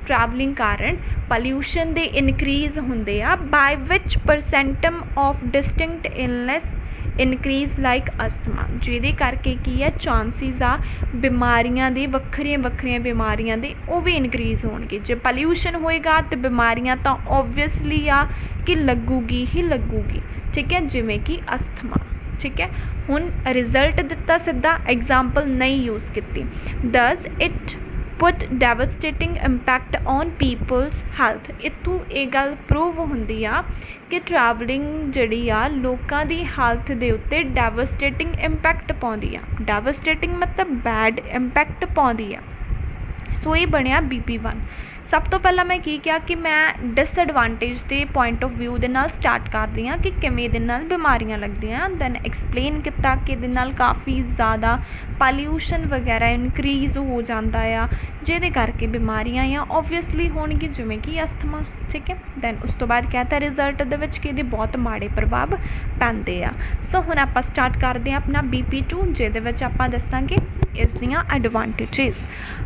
traveling कारण pollution ਦੇ increase ਹੁੰਦੇ ਆ by which percentum of distinct illness increase like asthma ਜਿਹਦੇ ਕਰਕੇ ਕੀ ਹੈ ਚਾਂਸਿਸ ਆ ਬਿਮਾਰੀਆਂ ਦੇ ਵੱਖਰੀਆਂ ਬਿਮਾਰੀਆਂ ਦੇ ਉਹ ਵੀ ਇਨਕਰੀਜ਼ ਹੋਣਗੇ। ਜੇ ਪੋਲਿਊਸ਼ਨ ਹੋਏਗਾ ਤੇ ਬਿਮਾਰੀਆਂ ਤਾਂ ਓਬਵੀਅਸਲੀ ਆ ਕਿ ਲੱਗੂਗੀ ਹੀ ਲੱਗੂਗੀ ਠੀਕ ਹੈ ਜਿਵੇਂ ਕਿ ਅਸਥਮਾ ठीक है। हुण रिजल्ट दिता सीधा एग्जाम्पल नहीं यूज़ की दस it put devastating impact on people's health इतों ये गल प्रूव होंदी आ कि ट्रैवलिंग जिहड़ी आ लोकां दी हैल्थ दे उत्ते डेवस्टेटिंग इंपैक्ट पाउंदी आ डेवस्टेटिंग मतलब बैड इंपैक्ट पाउंदी आ। सो ये बनया BP1 सब तो पहला मैं की किया कि मैं डिसएडवांटेज के पॉइंट ऑफ व्यू के नाल स्टार्ट करती हाँ कि किवें दे नाल बीमारियां लगदियां दैन एक्सप्लेन किया कि दे नाल काफ़ी ज़्यादा पॉल्यूशन वगैरह इनक्रीज हो जाता है जिहदे करके बीमारियां आ ओबवियसली होणगी जिवें कि अस्थमा ठीक है। दैन उस तो बाद कहता रिजल्ट दे विच कि इहदे बहुत माड़े प्रभाव पैंदे आ। सो हुण आपां स्टार्ट करते हैं अपना BP2 जिहदे विच आपां दस्सांगे इस दियां एडवांटेजेस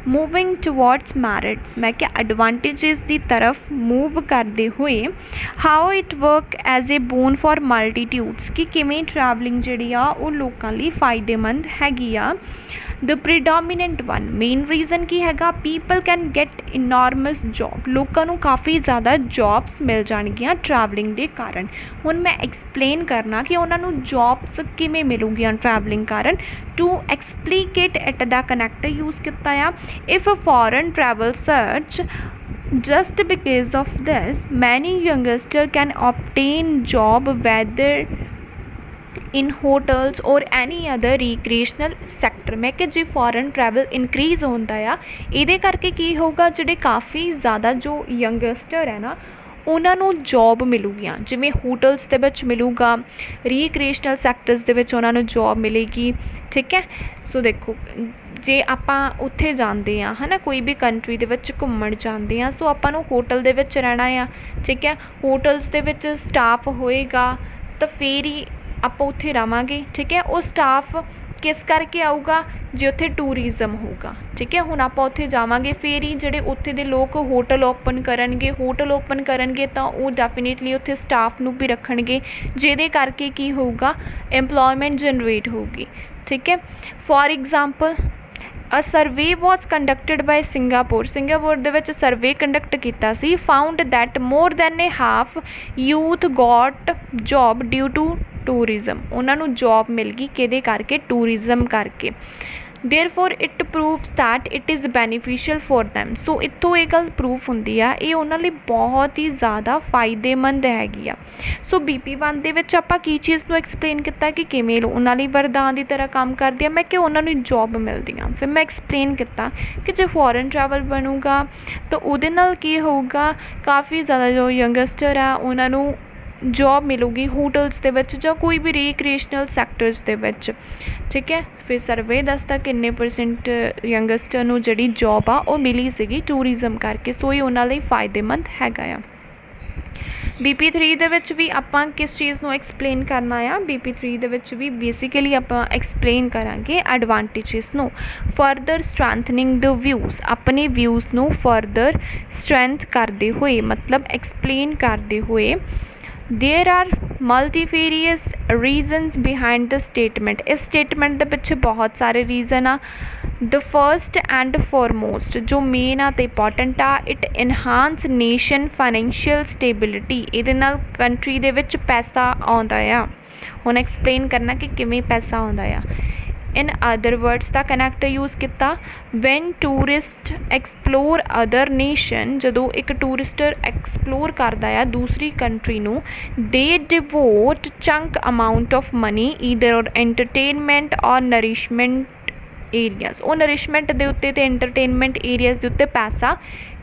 मूविंग टुवर्ड्स मैरिट्स मैं क्या एडवांटेजेस की तरफ मूव करते हुए how it work as a boon for multitudes कि किवें ट्रैवलिंग जिहड़ी आ वो लोकां लई फायदेमंद हैगी आ। The predominant one main reason की हैगा people can get enormous job लोकां नूं काफ़ी ज़्यादा जॉब्स मिल जाणगियां ट्रैवलिंग के कारण। हुण मैं एक्सप्लेन करना कि उन्हां नूं जॉब्स किवें मिलूगियां ट्रैवलिंग कारण to explicate it the connect use किया if foreign travel search just because of this many youngsters can obtain job whether in hotels or any other recreational sector। मैं कि जे फॉरन ट्रैवल इनक्रीज़ होंदा आ इहदे करके की होगा, जिहड़े काफ़ी ज़्यादा जो यंगस्टर है ना ਉਹਨਾਂ ਨੂੰ ਜੋਬ ਮਿਲੂਗੀਆਂ, ਜਿਵੇਂ ਹੋਟਲਸ ਦੇ ਵਿੱਚ ਮਿਲੂਗਾ, ਰੀਕ੍ਰੀਏਸ਼ਨਲ ਸੈਕਟਰਸ ਦੇ ਵਿੱਚ ਉਹਨਾਂ ਨੂੰ ਜੋਬ ਮਿਲੇਗੀ। ਠੀਕ ਹੈ, ਸੋ ਦੇਖੋ ਜੇ ਆਪਾਂ ਉੱਥੇ ਜਾਂਦੇ ਹਾਂ ਹੈ ਨਾ, ਕੋਈ ਵੀ ਕੰਟਰੀ ਦੇ ਵਿੱਚ ਘੁੰਮਣ ਜਾਂਦੇ ਹਾਂ, ਸੋ ਆਪਾਂ ਨੂੰ ਹੋਟਲ ਦੇ ਵਿੱਚ ਰਹਿਣਾ ਆ। ਠੀਕ ਹੈ, ਹੋਟਲਸ ਦੇ ਵਿੱਚ ਸਟਾਫ ਹੋਏਗਾ ਤਾਂ ਫਿਰ ਹੀ ਆਪਾਂ ਉੱਥੇ ਰਵਾਂਗੇ। ਠੀਕ ਹੈ, ਉਹ ਸਟਾਫ ਕਿਸ ਕਰਕੇ ਆਊਗਾ, ਜੇ ਉੱਥੇ ਟੂਰਿਜ਼ਮ ਹੋਊਗਾ। ਠੀਕ ਹੈ, ਹੁਣ ਆਪਾਂ ਉੱਥੇ ਜਾਵਾਂਗੇ ਫਿਰ ਹੀ ਜਿਹੜੇ ਉੱਥੇ ਦੇ ਲੋਕ ਹੋਟਲ ਓਪਨ ਕਰਨਗੇ ਤਾਂ ਉਹ ਡੈਫੀਨੇਟਲੀ ਉੱਥੇ ਸਟਾਫ ਨੂੰ ਵੀ ਰੱਖਣਗੇ, ਜਿਹਦੇ ਕਰਕੇ ਕੀ ਹੋਊਗਾ, ਐਮਪਲੋਇਮੈਂਟ ਜਨਰੇਟ ਹੋਊਗੀ। ਠੀਕ ਹੈ, for example a survey was conducted by Singapore ਦੇ ਵਿੱਚ ਸਰਵੇ ਕੰਡਕਟ ਕੀਤਾ ਸੀ, found that more than a half youth got job due to tourism. ਉਹਨਾਂ ਨੂੰ ਜੋਬ ਮਿਲ ਗਈ ਕਿਹਦੇ ਕਰਕੇ, ਟੂਰਿਜ਼ਮ ਕਰਕੇ। Therefore it proves that it is beneficial for them। So ਇੱਥੋਂ ਇਹ ਗੱਲ ਪ੍ਰੂਫ ਹੁੰਦੀ ਆ ਇਹ ਉਹਨਾਂ ਲਈ ਬਹੁਤ ਹੀ ਜ਼ਿਆਦਾ ਫਾਇਦੇਮੰਦ ਹੈਗੀ ਆ। ਸੋ BP1 ਦੇ ਵਿੱਚ ਆਪਾਂ ਕੀ ਚੀਜ਼ ਨੂੰ ਐਕਸਪਲੇਨ ਕੀਤਾ ਕਿ ਕਿਵੇਂ ਉਹਨਾਂ ਲਈ ਵਰਦਾਨ ਦੀ ਤਰ੍ਹਾਂ ਕੰਮ ਕਰਦੀ ਆ, ਮੈਂ ਕਿ ਉਹਨਾਂ ਨੂੰ ਜੋਬ ਮਿਲਦੀਆਂ। ਫਿਰ ਮੈਂ ਐਕਸਪਲੇਨ ਕੀਤਾ ਕਿ ਜੇ ਫੋਰਨ ਟਰੈਵਲ ਬਣੂਗਾ ਤਾਂ ਉਹਦੇ ਨਾਲ ਕੀ ਹੋਊਗਾ, ਕਾਫੀ ਜ਼ਿਆਦਾ ਜੋ ਯੰਗਸਟਰ ਆ ਉਹਨਾਂ ਨੂੰ ਜੋਬ ਮਿਲੂਗੀ ਹੋਟਲਸ ਦੇ ਵਿੱਚ ਜਾਂ ਕੋਈ ਵੀ ਰੀਕ੍ਰੀਏਸ਼ਨਲ ਸੈਕਟਰਸ ਦੇ ਵਿੱਚ। ਠੀਕ ਹੈ, ਫਿਰ ਸਰਵੇ ਦੱਸਦਾ ਕਿੰਨੇ ਪਰਸੈਂਟ ਯੰਗਸਟਰ ਨੂੰ ਜਿਹੜੀ ਜੋਬ ਆ ਉਹ ਮਿਲੀ ਸੀਗੀ ਟੂਰਿਜ਼ਮ ਕਰਕੇ। ਸੋ ਇਹ ਉਹਨਾਂ ਲਈ ਫਾਇਦੇਮੰਦ ਹੈਗਾ ਆ। BP3 ਦੇ ਵਿੱਚ ਵੀ ਆਪਾਂ ਕਿਸ ਚੀਜ਼ ਨੂੰ ਐਕਸਪਲੇਨ ਕਰਨਾ ਆ, BP3 ਦੇ ਵਿੱਚ ਵੀ ਬੇਸਿਕਲੀ ਆਪਾਂ ਐਕਸਪਲੇਨ ਕਰਾਂਗੇ ਐਡਵਾਂਟੇਜਸ ਨੂੰ। ਫਰਦਰ ਸਟਰੈਂਥਨਿੰਗ ਦ ਵਿਊਜ਼, ਆਪਣੇ ਵਿਊਜ਼ ਨੂੰ ਫਰਦਰ ਸਟਰੈਂਥ ਕਰਦੇ ਹੋਏ, ਮਤਲਬ ਐਕਸਪਲੇਨ ਕਰਦੇ ਹੋਏ। There are multifarious reasons behind the statement। ਇਸ ਸਟੇਟਮੈਂਟ ਦੇ ਪਿੱਛੇ ਬਹੁਤ ਸਾਰੇ ਰੀਜ਼ਨ ਆ। The first and foremost ਜੋ ਮੇਨ ਆ ਅਤੇ ਇੰਪੋਰਟੈਂਟ ਆ, it enhance nation financial stability. ਇਹਦੇ ਨਾਲ ਕੰਟਰੀ ਦੇ ਵਿੱਚ ਪੈਸਾ ਆਉਂਦਾ ਆ। ਹੁਣ ਐਕਸਪਲੇਨ ਕਰਨਾ ਕਿ ਕਿਵੇਂ ਪੈਸਾ ਆਉਂਦਾ ਆ। In other words the connect use ਕੀਤਾ। When tourist explore other nation, ਜਦੋਂ ਇੱਕ ਟੂਰਿਸਟਰ ਐਕਸਪਲੋਰ ਕਰਦਾ ਆ ਦੂਸਰੀ ਕੰਟਰੀ ਨੂੰ, they devote chunk amount of money either entertainment or nourishment areas. ਉਹ ਨਰਿਸ਼ਮੈਂਟ ਦੇ ਉੱਤੇ ਅਤੇ ਐਂਟਰਟੇਨਮੈਂਟ ਏਰੀਆਜ਼ ਦੇ ਉੱਤੇ ਪੈਸਾ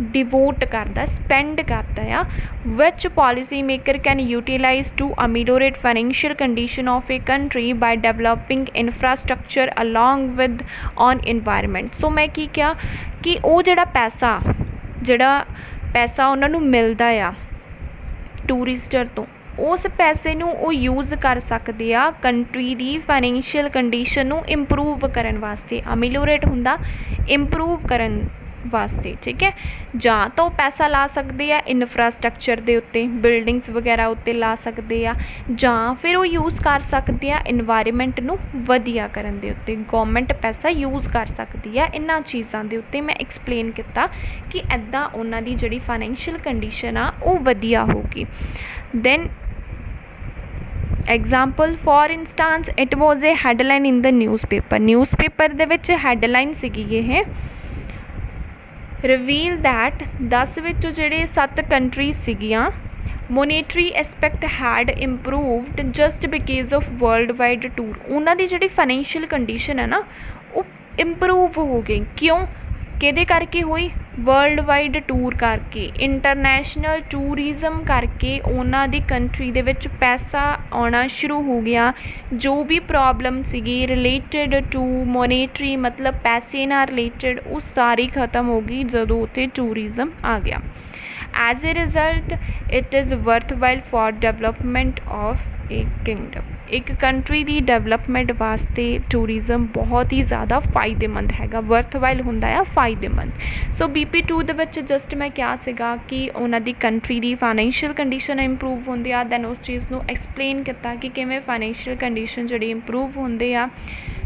ਡਿਵੋਟ ਕਰਦਾ, ਸਪੈਂਡ ਕਰਦਾ ਆ। Which policy maker can utilise to ameliorate financial condition of a country by developing infrastructure along with on environment. ਸੋ ਮੈਂ ਕੀ ਕਿਹਾ ਕਿ ਉਹ ਜਿਹੜਾ ਪੈਸਾ ਉਹਨਾਂ ਨੂੰ ਮਿਲਦਾ ਆ ਟੂਰਿਸਟਰ ਤੋਂ, ਉਸ ਪੈਸੇ ਨੂੰ ਉਹ ਯੂਜ਼ ਕਰ ਸਕਦੇ ਆ ਕੰਟਰੀ ਦੀ ਫਾਈਨੈਂਸ਼ੀਅਲ ਕੰਡੀਸ਼ਨ ਨੂੰ ਇੰਪਰੂਵ ਕਰਨ ਵਾਸਤੇ। ਅਮੀਲੋਰੇਟ ਹੁੰਦਾ ਇੰਪਰੂਵ ਕਰਨ ਵਾਸਤੇ। ਠੀਕ ਹੈ, ਜਾਂ ਤਾਂ ਉਹ ਪੈਸਾ ਲਾ ਸਕਦੇ ਆ ਇਨਫਰਾਸਟਰਕਚਰ ਦੇ ਉੱਤੇ, ਬਿਲਡਿੰਗਸ ਵਗੈਰਾ ਉੱਤੇ ਲਾ ਸਕਦੇ ਆ, ਜਾਂ ਫਿਰ ਉਹ ਯੂਜ਼ ਕਰ ਸਕਦੇ ਆ ਇਨਵਾਇਰਮੈਂਟ ਨੂੰ ਵਧੀਆ ਕਰਨ ਦੇ ਉੱਤੇ। ਗੌਰਮੈਂਟ ਪੈਸਾ ਯੂਜ਼ ਕਰ ਸਕਦੀ ਆ ਇਹਨਾਂ ਚੀਜ਼ਾਂ ਦੇ ਉੱਤੇ। ਮੈਂ ਐਕਸਪਲੇਨ ਕੀਤਾ ਕਿ ਇੱਦਾਂ ਉਹਨਾਂ ਦੀ ਜਿਹੜੀ ਫਾਈਨੈਂਸ਼ੀਅਲ ਕੰਡੀਸ਼ਨ ਆ ਉਹ ਵਧੀਆ ਹੋਊਗੀ। Then example for instance it was a headline in the newspaper ਦੇ ਵਿੱਚ ਹੈਡਲਾਈਨ ਸੀਗੀ ਇਹ, ਰਿਵੀਲ ਦੈਟ 10 ਵਿੱਚੋਂ ਜਿਹੜੇ 7 ਕੰਟਰੀਜ਼ ਸੀਗੀਆਂ, monetary aspect had improved just because of world wide tour. ਉਹਨਾਂ ਦੀ ਜਿਹੜੀ ਫਾਈਨੈਂਸ਼ੀਅਲ ਕੰਡੀਸ਼ਨ ਹੈ ਨਾ ਉਹ ਇੰਪਰੂਵ ਹੋ ਗਈ। ਕਿਉਂ, ਕਿਹਦੇ ਕਰਕੇ ਹੋਈ, ਵਰਲਡ ਵਾਈਡ ਟੂਰ ਕਰਕੇ, ਇੰਟਰਨੈਸ਼ਨਲ ਟੂਰਿਜ਼ਮ ਕਰਕੇ ਉਹਨਾਂ ਦੀ ਕੰਟਰੀ ਦੇ ਵਿੱਚ ਪੈਸਾ ਆਉਣਾ ਸ਼ੁਰੂ ਹੋ ਗਿਆ। ਜੋ ਵੀ ਪ੍ਰੋਬਲਮ ਸੀਗੀ ਰਿਲੇਟਡ ਟੂ ਮੋਨੇਟਰੀ, ਮਤਲਬ ਪੈਸੇ ਨਾਲ ਰਿਲੇਟਡ, ਉਹ ਸਾਰੀ ਖਤਮ ਹੋ ਗਈ ਜਦੋਂ ਉੱਥੇ ਟੂਰਿਜ਼ਮ ਆ ਗਿਆ। As a result it is worthwhile for development of a kingdom. ਇੱਕ ਕੰਟਰੀ ਦੀ ਡਿਵੈਲਪਮੈਂਟ ਵਾਸਤੇ ਟੂਰਿਜ਼ਮ ਬਹੁਤ ਹੀ ਜ਼ਿਆਦਾ ਫਾਇਦੇਮੰਦ ਹੈਗਾ। ਵਰਥਵਾਈਲ ਹੁੰਦਾ ਆ ਫਾਇਦੇਮੰਦ। ਸੋ BP2 ਦੇ ਵਿੱਚ ਜਸਟ ਮੈਂ ਕਿਹਾ ਸੀਗਾ ਕਿ ਉਹਨਾਂ ਦੀ ਕੰਟਰੀ ਦੀ ਫਾਈਨੈਂਸ਼ੀਅਲ ਕੰਡੀਸ਼ਨ ਇੰਪਰੂਵ ਹੁੰਦੀ ਆ। ਦੈਨ ਉਸ ਚੀਜ਼ ਨੂੰ ਐਕਸਪਲੇਨ ਕੀਤਾ ਕਿ ਕਿਵੇਂ ਫਾਈਨੈਂਸ਼ੀਅਲ ਕੰਡੀਸ਼ਨ ਜਿਹੜੀ ਇੰਪਰੂਵ ਹੁੰਦੇ ਆ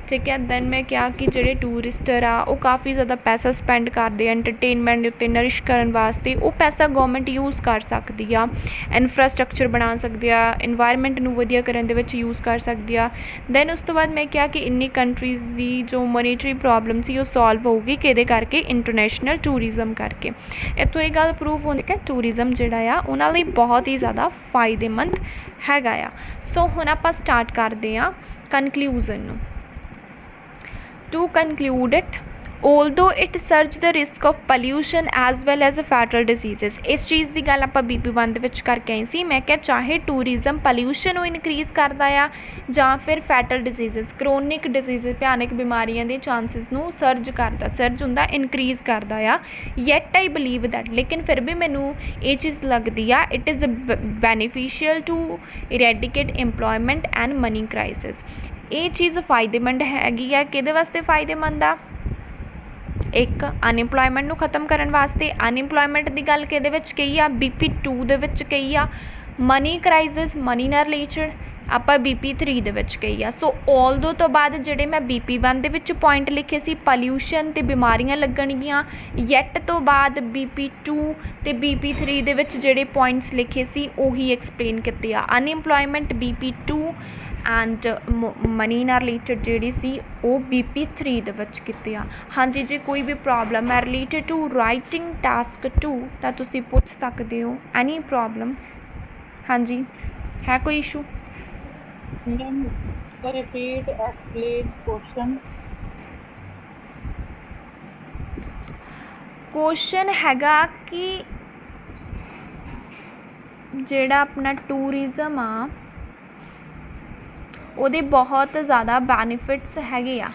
ठीक है। दैन मैं क्या कि ਜਿਹੜੇ ਟੂਰਿਸਟਰ ਆ ਉਹ ਕਾਫੀ ਜ਼ਿਆਦਾ ਪੈਸਾ ਸਪੈਂਡ ਕਰਦੇ ਆ ਐਂਟਰਟੇਨਮੈਂਟ ਦੇ ਉੱਤੇ, ਨਰਿਸ਼ ਕਰਨ ਵਾਸਤੇ। ਉਹ ਪੈਸਾ ਗੌਰਮੈਂਟ ਯੂਜ਼ ਕਰ ਸਕਦੀ ਆ, ਇਨਫਰਾਸਟਰਕਚਰ ਬਣਾ ਸਕਦੀ ਆ, ਇਨਵਾਇਰਮੈਂਟ ਨੂੰ ਵਧੀਆ ਕਰਨ ਦੇ ਵਿੱਚ ਯੂਜ਼ ਕਰ ਸਕਦੀ ਆ। ਦੈਨ ਉਸ ਤੋਂ ਬਾਅਦ ਮੈਂ ਕਿਹਾ ਕਿ ਇੰਨੀ ਕੰਟਰੀਜ਼ ਦੀ ਜੋ ਮੋਨੀਟਰੀ ਪ੍ਰੋਬਲਮ ਸੀ ਉਹ ਸੋਲਵ ਹੋਊਗੀ ਕਿਹਦੇ ਕਰਕੇ? ਇੰਟਰਨੈਸ਼ਨਲ ਟੂਰਿਜ਼ਮ ਕਰਕੇ। ਇੱਥੋਂ ਇਹ ਗੱਲ ਪ੍ਰੂਵ ਹੁੰਦੀ ਕਿ ਟੂਰਿਜ਼ਮ ਜਿਹੜਾ ਆ ਉਹਨਾਂ ਲਈ ਬਹੁਤ ਹੀ ਜ਼ਿਆਦਾ ਫਾਇਦੇਮੰਦ ਹੈਗਾ ਆ। ਸੋ ਹੁਣ ਆਪਾਂ ਸਟਾਰਟ ਕਰਦੇ ਹਾਂ ਕਨਕਲੂਜ਼ਨ ਨੂੰ। To conclude it, although it surge the risk of pollution as well as fatal diseases, ਇਸ ਚੀਜ਼ ਦੀ ਗੱਲ ਆਪਾਂ BP1 ਦੇ ਵਿੱਚ ਕਰਕੇ ਆਏ ਸੀ। ਮੈਂ ਕਿਹਾ ਚਾਹੇ ਟੂਰਿਜ਼ਮ ਪੋਲਿਊਸ਼ਨ ਨੂੰ ਇਨਕਰੀਜ਼ ਕਰਦਾ ਆ ਜਾਂ ਫਿਰ ਫੈਟਲ ਡਿਜ਼ੀਜ਼ਸ, ਕਰੋਨਿਕ ਡਿਜ਼ੀਜ਼, ਭਿਆਨਕ ਬਿਮਾਰੀਆਂ ਦੇ ਚਾਂਸਿਸ ਨੂੰ ਸਰਜ ਹੁੰਦਾ ਇਨਕਰੀਜ਼ ਕਰਦਾ ਆ। ਯੈਟ ਆਈ ਬਲੀਵ ਦੈਟ, ਲੇਕਿਨ ਫਿਰ ਵੀ ਮੈਨੂੰ ਇਹ ਚੀਜ਼ ਲੱਗਦੀ ਆ it is beneficial to eradicate employment and money crisis. ਇਹ ਚੀਜ਼ ਫਾਇਦੇਮੰਦ ਹੈਗੀ ਆ। ਕਿਹਦੇ ਵਾਸਤੇ ਫਾਇਦੇਮੰਦ ਆ? ਇੱਕ ਅਨਇੰਪਲੋਇਮੈਂਟ ਨੂੰ ਖ਼ਤਮ ਕਰਨ ਵਾਸਤੇ। ਅਨਇੰਪਲੋਇਮੈਂਟ ਦੀ ਗੱਲ ਕਿਹਦੇ ਵਿੱਚ ਕਹੀ ਆ? BP2 ਦੇ ਵਿੱਚ ਕਹੀ ਆ। ਮਨੀ ਕ੍ਰਾਈਸਿਸ, ਮਨੀ ਨਾਲ ਰਿਲੇਟਡ ਆਪਾਂ BP3 ਦੇ ਵਿੱਚ ਕਹੀ ਆ। ਸੋ ਆਲਦੋ ਤੋਂ ਬਾਅਦ ਜਿਹੜੇ ਮੈਂ BP1 ਦੇ ਵਿੱਚ ਪੁਆਇੰਟ ਲਿਖੇ ਸੀ ਪੋਲਿਊਸ਼ਨ ਅਤੇ ਬਿਮਾਰੀਆਂ ਲੱਗਣਗੀਆਂ, ਯੈਟ ਤੋਂ ਬਾਅਦ BP2 ਅਤੇ BP3 ਦੇ ਵਿੱਚ ਜਿਹੜੇ ਪੁਆਇੰਟਸ ਲਿਖੇ ਸੀ ਉਹੀ ਐਕਸਪਲੇਨ ਕੀਤੇ ਆ। ਅਨਇੰਪਲੋਇਮੈਂਟ BP2 ਐਂਡ ਮਨੀ ਨਾਲ ਰਿਲੇਟਡ ਜਿਹੜੀ ਸੀ ਉਹ BP3 ਦੇ ਵਿੱਚ ਕੀਤੇ ਆ। ਹਾਂਜੀ, ਜੇ ਕੋਈ ਵੀ ਪ੍ਰੋਬਲਮ ਹੈ ਰਿਲੇਟਡ ਟੂ ਰਾਈਟਿੰਗ ਟਾਸਕ 2 ਤਾਂ ਤੁਸੀਂ ਪੁੱਛ ਸਕਦੇ ਹੋ। ਐਨੀ ਪ੍ਰੋਬਲਮ? ਹਾਂਜੀ, ਹੈ ਕੋਈ issue? Ma'am repeat explain question. Question ਹੈਗਾ ਕਿ ਜਿਹੜਾ ਆਪਣਾ ਟੂਰਿਜ਼ਮ ਆ ਉਹਦੇ ਬਹੁਤ ਜ਼ਿਆਦਾ ਬੈਨੀਫਿਟਸ ਹੈਗੇ ਆ।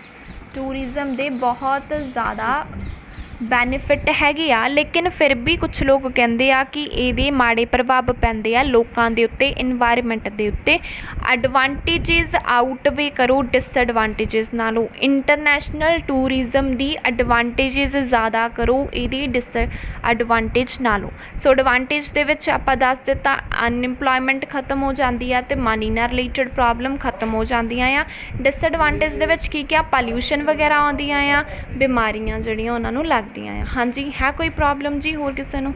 ਟੂਰਿਜ਼ਮ ਦੇ ਬਹੁਤ ਜ਼ਿਆਦਾ ਬੈਨੀਫਿਟ ਹੈਗੇ ਆ, ਲੇਕਿਨ ਫਿਰ ਵੀ ਕੁਛ ਲੋਕ ਕਹਿੰਦੇ ਆ ਕਿ ਇਹਦੇ ਮਾੜੇ ਪ੍ਰਭਾਵ ਪੈਂਦੇ ਆ ਲੋਕਾਂ ਦੇ ਉੱਤੇ, ਇਨਵਾਇਰਮੈਂਟ ਦੇ ਉੱਤੇ। ਐਡਵਾਂਟੇਜਿਸ ਆਊਟਵੇ ਕਰੋ ਡਿਸਐਡਵਾਂਟੇਜਿਸ ਨਾਲੋਂ। ਇੰਟਰਨੈਸ਼ਨਲ ਟੂਰਿਜ਼ਮ ਦੀ ਐਡਵਾਂਟੇਜਿਸ ਜ਼ਿਆਦਾ ਕਰੋ ਇਹਦੀ ਡਿਸਐਡਵਾਂਟੇਜ ਨਾਲੋਂ। ਸੋ ਐਡਵਾਂਟੇਜ ਦੇ ਵਿੱਚ ਆਪਾਂ ਦੱਸ ਦਿੱਤਾ ਅਨਇੰਪਲੋਇਮੈਂਟ ਖਤਮ ਹੋ ਜਾਂਦੀ ਆ ਅਤੇ ਮਨੀ ਨਾਲ ਰਿਲੇਟਡ ਪ੍ਰੋਬਲਮ ਖਤਮ ਹੋ ਜਾਂਦੀਆਂ ਆ। ਡਿਸਐਡਵਾਂਟੇਜ ਦੇ ਵਿੱਚ ਕੀ ਕਿਹਾ? ਪੋਲਿਊਸ਼ਨ ਵਗੈਰਾ ਆਉਂਦੀਆਂ ਆ, ਬਿਮਾਰੀਆਂ ਜਿਹੜੀਆਂ ਉਹਨਾਂ ਨੂੰ ਲੱਗਦੀਆਂ ਆ। ਹਾਂਜੀ, ਹੈ ਕੋਈ ਪ੍ਰੋਬਲਮ ਜੀ ਹੋਰ ਕਿਸੇ ਨੂੰ?